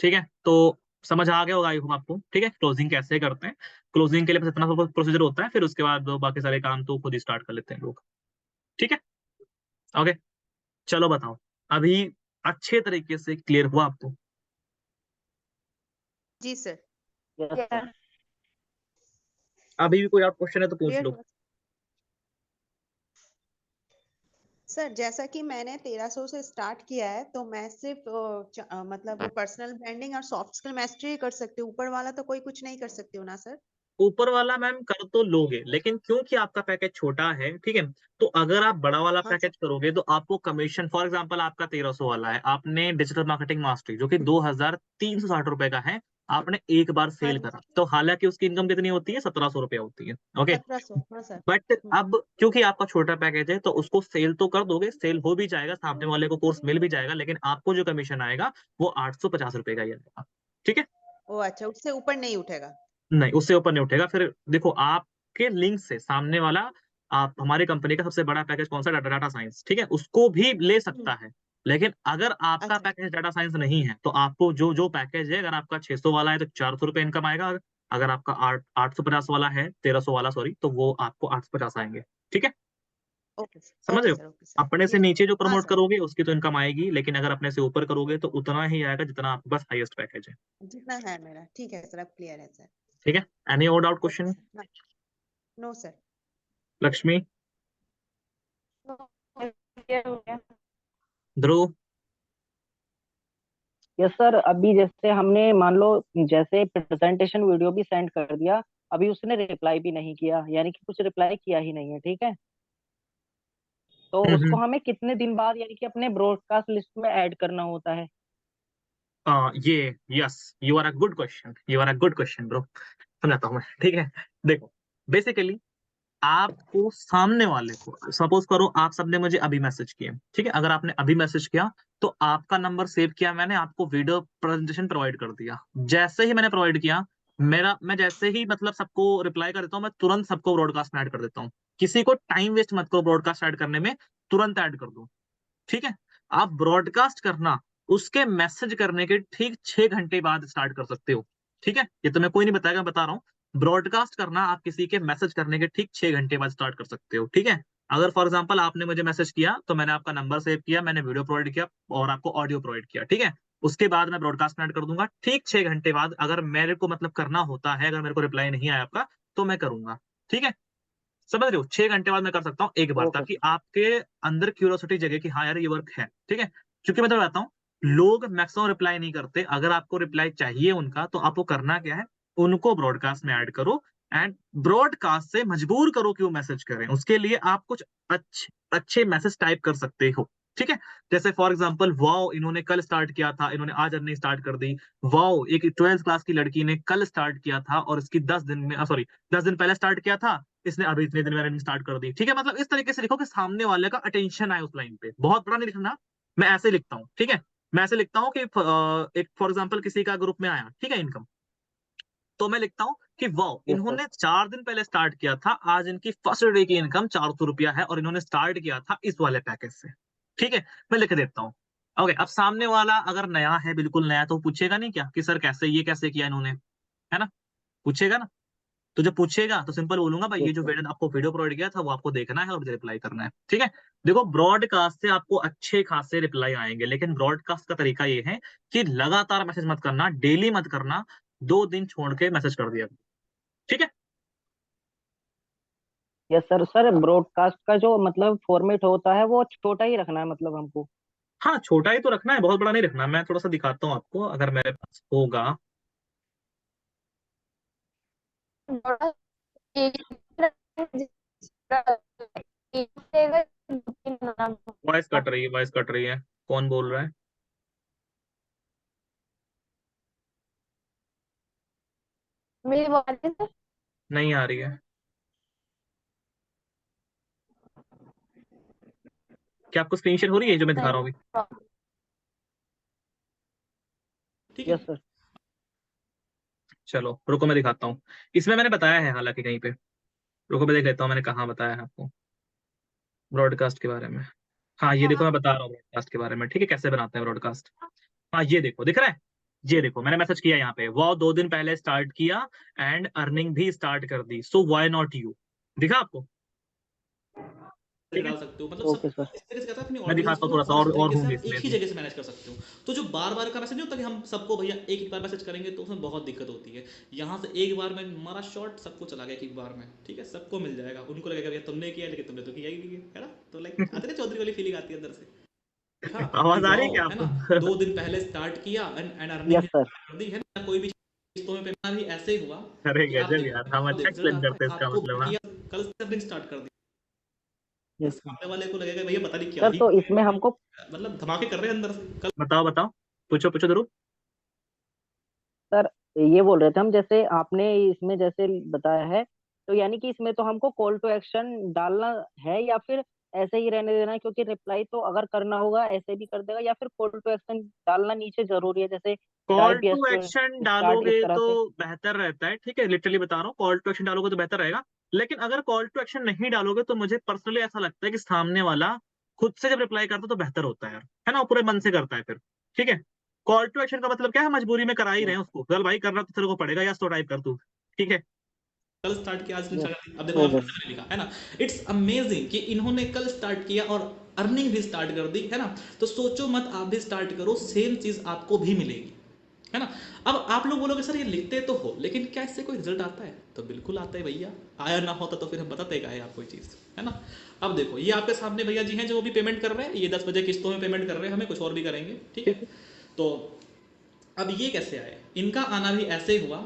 ठीक है। तो समझ आ गया होगा आई होप आपको, ठीक है, क्लोजिंग कैसे करते हैं। क्लोजिंग के लिए बस इतना प्रोसीजर होता है, फिर उसके बाद बाकी सारे काम तो खुद ही स्टार्ट कर लेते हैं लोग, ठीक है, ओके। चलो बताओ, अभी अच्छे तरीके से क्लियर हुआ आपको? जी सर, यस सर। Yes. अभी भी कोई और क्वेश्चन है तो पूछ क्लियर लो। हुआ सर। जैसा कि मैंने 1300 से स्टार्ट किया है, तो मैं सिर्फ मतलब वो पर्सनल ब्रांडिंग और सॉफ्ट स्किल मास्टरी कर सकती हूँ, ऊपर वाला तो कोई कुछ नहीं कर सकती हूँ ना सर? ऊपर वाला मैम कर तो लोगे, लेकिन क्योंकि आपका पैकेज छोटा है, ठीक है, तो अगर आप बड़ा वाला हाँ सर। पैकेज करोगे तो आपको कमीशन, फॉर एग्जांपल आपका 1300 वाला है, आपने डिजिटल मार्केटिंग मास्टरी जो कि 2360 रुपए का है, आपने एक बार हाँ सेल जी करा, तो हालांकि उसकी इनकम कितनी होती है, 1700 रुपया होती है, ओके। 1700। हाँ सर। बट अब क्योंकि आपका छोटा पैकेज है, तो उसको सेल तो कर दोगे, सेल हो भी जाएगा, सामने वाले को कोर्स मिल भी जाएगा, लेकिन आपको जो कमीशन आएगा वो 850 रुपए का ही आएगा, ठीक है। ओ अच्छा, उससे ऊपर नहीं उठेगा? नहीं, उससे ऊपर नहीं उठेगा। फिर देखो, आपके लिंक से सामने वाला, आप हमारी कंपनी का सबसे बड़ा पैकेज कौन सा, डाटा साइंस, ठीक है, उसको भी ले सकता है। लेकिन अगर आपका अच्छा। पैकेज डाटा साइंस नहीं है, तो आपको जो जो पैकेज है, अगर आपका 600 वाला है तो 400 रुपए इनकम आएगा, अगर आपका 850 वाला है, 1300 वाला सॉरी, तो वो आपको 850 आएंगे, ठीक है। ओके सर, समझ ओके रहे हो, सर, ओके सर, अपने से ये। नीचे जो हाँ प्रमोट सर, करोगे उसकी तो इनकम आएगी, लेकिन अगर अपने से ऊपर करोगे तो उतना ही आएगा जितना आपके पास हाईएस्ट पैकेज है, जितना है मेरा ठीक है सर, अब क्लियर है सर। ठीक है। एनी और doubt okay question? Sir. No sir. Lakshmi, Clear हो गया। ध्रुव, यस सर, अभी जैसे हमने मान लो जैसे प्रेजेंटेशन वीडियो भी सेंड कर दिया, अभी उसने रिप्लाई भी नहीं किया, यानी कि कुछ रिप्लाई किया ही नहीं है, ठीक है। तो उसको हम्म, हमें कितने दिन बाद यानी कि अपने ब्रॉडकास्ट लिस्ट में ऐड करना होता है? ये, yes, you are a good question, you are a good question bro. समझाता हूँ मैं, ठीक है। देखो, बेसिकली आपको सामने वाले को, सपोज करो आप सबने मुझे अभी मैसेज किया, ठीक है, अगर आपने अभी मैसेज किया तो आपका नंबर सेव किया मैंने, आपको वीडियो प्रेजेंटेशन प्रोवाइड कर दिया। जैसे ही मैंने प्रोवाइड किया, मैं जैसे ही मतलब सबको रिप्लाई कर देता हूँ, मैं तुरंत सबको ब्रॉडकास्ट में ऐड कर देता हूँ। किसी को टाइम वेस्ट मत करो ब्रॉडकास्ट ऐड करने में, तुरंत ऐड कर दो, ठीक है। आप ब्रॉडकास्ट करना उसके मैसेज करने के ठीक 6 घंटे बाद स्टार्ट कर सकते हो, ठीक है। ये तो मैं कोई नहीं बताएगा, बता रहा हूँ। ब्रॉडकास्ट करना आप किसी के मैसेज करने के ठीक 6 घंटे बाद स्टार्ट कर सकते हो, ठीक है। अगर फॉर एग्जांपल आपने मुझे मैसेज किया तो मैंने आपका नंबर सेव किया, मैंने वीडियो प्रोवाइड किया और आपको ऑडियो प्रोवाइड किया, ठीक है। उसके बाद मैं ब्रॉडकास्ट में ऐड कर दूंगा, ठीक 6 घंटे बाद अगर मेरे को मतलब करना होता है, अगर मेरे को रिप्लाई नहीं आया आपका, तो मैं करूंगा, ठीक है। समझ रहे हो, 6 घंटे बाद मैं कर सकता हूँ एक बार, ओके ताकि सर। आपके अंदर क्यूरियोसिटी जगे कि हाँ यार ये वर्क है, ठीक है। क्योंकि मैं तो बताता हूँ, लोग मैक्सिमम रिप्लाई नहीं करते। अगर आपको रिप्लाई चाहिए उनका, तो आपको करना क्या है, उनको ब्रॉडकास्ट में ऐड करो एंड ब्रॉडकास्ट से मजबूर करो कि वो मैसेज करें। उसके लिए आप कुछ अच्छे अच्छे मैसेज टाइप कर सकते हो, ठीक है। जैसे फॉर एग्जाम्पल, वाओ इन्होंने कल स्टार्ट किया था, इन्होंने आज अर्निंग स्टार्ट कर दी। वाओ, एक 12th क्लास की लड़की ने कल स्टार्ट किया था और इसकी 10 दिन में, सॉरी 10 दिन पहले स्टार्ट किया था, इसने अभी इतने दिन में रनिंग स्टार्ट कर दी, ठीक है। मतलब इस तरीके से लिखो कि सामने वाले का अटेंशन आए उस लाइन पे। बहुत बड़ा नहीं लिखना, मैं ऐसे लिखता हूँ, ठीक है। मैं ऐसे लिखता हूँ कि एक फॉर एग्जांपल किसी का ग्रुप में आया, ठीक है, इनकम, तो मैं लिखता हूँ कि वाओ यस सर। इन्होंने 4 दिन पहले स्टार्ट किया था, आज इनकी फर्स्ट डे की इनकम 400 रुपया है और इन्होंने स्टार्ट किया था इस वाले पैकेज से, ठीक है। मैं लिख देता हूँ, ओके। अब सामने वाला अगर नया है, बिल्कुल नया, तो पूछेगा नहीं क्या कि सर कैसे, ये कैसे किया इन्होंने, है ना, पूछेगा ना। तो जब पूछेगा तो सिंपल बोलूंगा भाई ये यस जो सर। वीडियो आपको वीडियो प्रोवाइड किया था वो आपको देखना है और मुझे रिप्लाई करना है, ठीक है। देखो ब्रॉडकास्ट से आपको अच्छे खासे रिप्लाई आएंगे, लेकिन ब्रॉडकास्ट का तरीका ये है कि लगातार मैसेज मत करना, डेली मत करना, 2 दिन छोड़ के मैसेज कर दिया, ठीक है। Yes sir. सर ब्रॉडकास्ट का जो मतलब फॉर्मेट होता है वो छोटा ही रखना है मतलब हमको। हाँ छोटा ही तो रखना है, बहुत बड़ा नहीं रखना। मैं थोड़ा सा दिखाता हूँ आपको, अगर मेरे पास होगा। बड़ा एक से अगर 2-3 बना वॉइस कट रही है, वॉइस कट रही है। कौन बोल रहा है? मेरी आवाज है सर? नहीं आ रही है। क्या आपको स्क्रीन शेयर हो रही है जो मैं दिखा रहा हूँ अभी? ठीक है, यस सर। चलो रुको मैं दिखाता हूँ। इसमें मैंने बताया है हालांकि कहीं पे, रुको मैं देख लेता हूँ मैंने कहाँ बताया है आपको ब्रॉडकास्ट के बारे में। हाँ ये देखो मैं बता रहा हूँ ब्रॉडकास्ट के बारे में, ठीक है, कैसे बनाते हैं ब्रॉडकास्ट। हाँ ये देखो, दिख रहा है? ये देखो मैंने मैसेज किया यहाँ पे, वो 2 दिन पहले स्टार्ट किया एंड अर्निंग भी स्टार्ट कर दी, सो व्हाई नॉट यू। दिखा आपको? ठीक है, डाल सकते हो, मतलब ओके सबको सर। इस तरह से कहता है अपनी मैं ऑडियंस दिखाता को हूँ ना थोड़ा सा फास्ट और तरीके से हूँ आप इसमें एक ही भी। जगह से मैनेज कर सकते हो। तो जो बार बार का मैसेज नहीं होता कि हम सबको भैया एक ही बार मैसेज करेंगे तो उसमें बहुत दिक्कत होती है। यहाँ से एक बार में हमारा शॉर्ट सबको चला गया एक बार में, ठीक है, सबको मिल जाएगा। उनको लगेगा भैया तुमने किया, लेकिन तुमने तो किया ही नहीं है ना। तो लाइक आते ना चौधरी वाली फीलिंग आती है अंदर से, हाँ कि आवाज आ रही है वाओ, क्या है ना, आपको? 2 दिन पहले स्टार्ट किया एंड अर्निंग यस सर। कर दी है ना। कोई भी किस्तों में पेमेंट भी ऐसे ही हुआ अरे कि आप गजब देखो, यार, हम अब अच्छा देखो रिजल्ट एक्सप्लेन आता करते हैं है, इसका आपको मतलब। हाँ किया, कल से अर्निंग स्टार्ट कर दी, यस सर। सामने वाले को लगेगा भैया पता नहीं क्या सर ही तो इसमें हमको मतलब धमाके कर रहे हैं अंदर से। कल बताओ बताओ, पूछो पूछो जरूर। सर ये बोल रहे थे हम, जैसे आपने इसमें जैसे बताया है, तो यानी कि इसमें तो हमको कॉल टू एक्शन डालना है या फिर ऐसे ही रहने देना है? क्योंकि रिप्लाई तो अगर करना होगा ऐसे भी कर देगा, या फिर कॉल टू एक्शन डालना नीचे जरूरी है, जैसे call type two guest action start इस डालोगे तरह तो से। बेहतर रहता है, ठीक है, लिटरली बता रहा हूँ, कॉल टू एक्शन डालोगे तो बेहतर रहेगा। लेकिन अगर कॉल टू एक्शन नहीं डालोगे तो मुझे पर्सनली ऐसा लगता है कि सामने वाला खुद से जब रिप्लाई करता है तो बेहतर होता है यार, है ना, वो पूरे मन से करता है फिर, ठीक है। कॉल टू एक्शन का मतलब क्या है, मजबूरी में करा ही रहे हैं उसको, चल भाई करना तो तेरे को पड़ेगा, या तो टाइप कर तू, ठीक है। कल स्टार्ट किया, आज यस। स्टार्ट कर दी। अब देखो यहाँ ओके। फिर से मैंने लिखा है ना, इट्स अमेजिंग कि इन्होंने कल स्टार्ट किया और अर्निंग भी स्टार्ट कर दी, है ना। तो सोचो मत, आप भी स्टार्ट करो, सेम चीज आपको भी मिलेगी, है ना। अब आप लोग बोलोगे सर ये लिखते तो हो, लेकिन क्या इससे कोई रिजल्ट आता है? तो बिल्कुल आता है भैया, आया ना होता तो फिर हम बताते का है आपको ये चीज, है ना। अब देखो ये आपके सामने भैया जी हैं जो भी पेमेंट कर रहे हैं, ये 10 बजे किस्तों में पेमेंट कर रहे हैं, हमें कुछ और भी करेंगे, ठीक है। तो अब ये कैसे आए, इनका आना भी ऐसे हुआ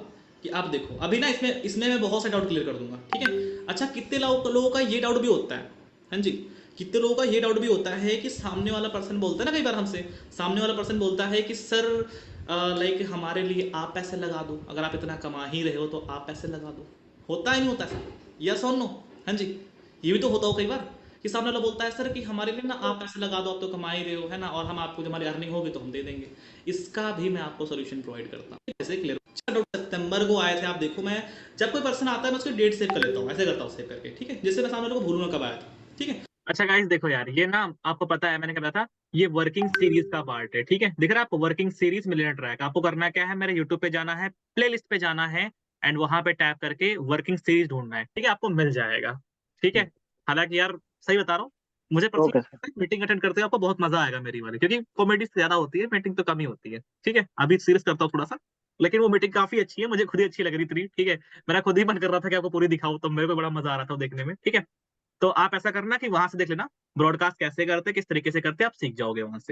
कि आप देखो अभी ना, इसमें इसमें मैं बहुत सा डाउट क्लियर कर दूंगा, ठीक है। अच्छा कितने लोगों का ये डाउट भी होता है, हाँ जी, कितने लोगों का ये डाउट भी होता है कि सामने वाला पर्सन बोलता है ना कई बार हमसे, सामने वाला पर्सन बोलता है कि सर लाइक हमारे लिए आप पैसे लगा दो, अगर आप इतना कमा ही रहे हो तो आप पैसे लगा दो। होता ही नहीं होता सर, यस और नो? हाँ जी, ये भी तो होता हो कई बार कि सामने वाला बोलता है सर कि हमारे लिए ना आप पैसे लगा दो, आप तो कमा ही रहे हो, है ना, और हम आपको जब हमारी अर्निंग होगी तो हम दे देंगे। इसका भी मैं आपको सोल्यूशन प्रोवाइड करता हूँ, जैसे क्लियर। सितंबर को आए थे आप देखो, मैं जब कोई पर्सन आता है मैं उसकी डेट सेव कर लेता हूँ, ऐसे करता हूँ सेव करके, ठीक है, जिससे मैं सामने वाले को भूलूंगा कब आया था, ठीक है। अच्छा गाइस देखो यार, ये ना आपको पता है मैंने क्या था, ये वर्किंग सीरीज का पार्ट है, ठीक है, दिख रहा है आपको, वर्किंग सीरीज मिलियन ट्रैक। आपको करना क्या है, मेरे यूट्यूब पे जाना है, प्लेलिस्ट पे जाना है एंड वहां पे टैप करके वर्किंग सीरीज ढूंढना है, ठीक है, आपको मिल जाएगा, ठीक है। हालांकि यार सही बता रहा हूँ, मुझे okay sir. Personally meeting attend करते हुए आपको बहुत मजा आएगा मेरी वाली, क्योंकि कॉमेडी ज्यादा होती है, मीटिंग तो कम ही होती है, ठीक है। अभी सीरीज करता हूँ थोड़ा सा, लेकिन वो मीटिंग काफी अच्छी है, मुझे खुद ही अच्छी लग रही थी, ठीक है। मेरा खुद ही मन कर रहा था कि आपको पूरी दिखाऊं, तो मेरे को बड़ा मजा आ रहा था वो देखने में, ठीक है। तो आप ऐसा करना कि वहां से देख लेना ब्रॉडकास्ट कैसे करते, किस तरीके से करते, आप सीख जाओगे वहां से।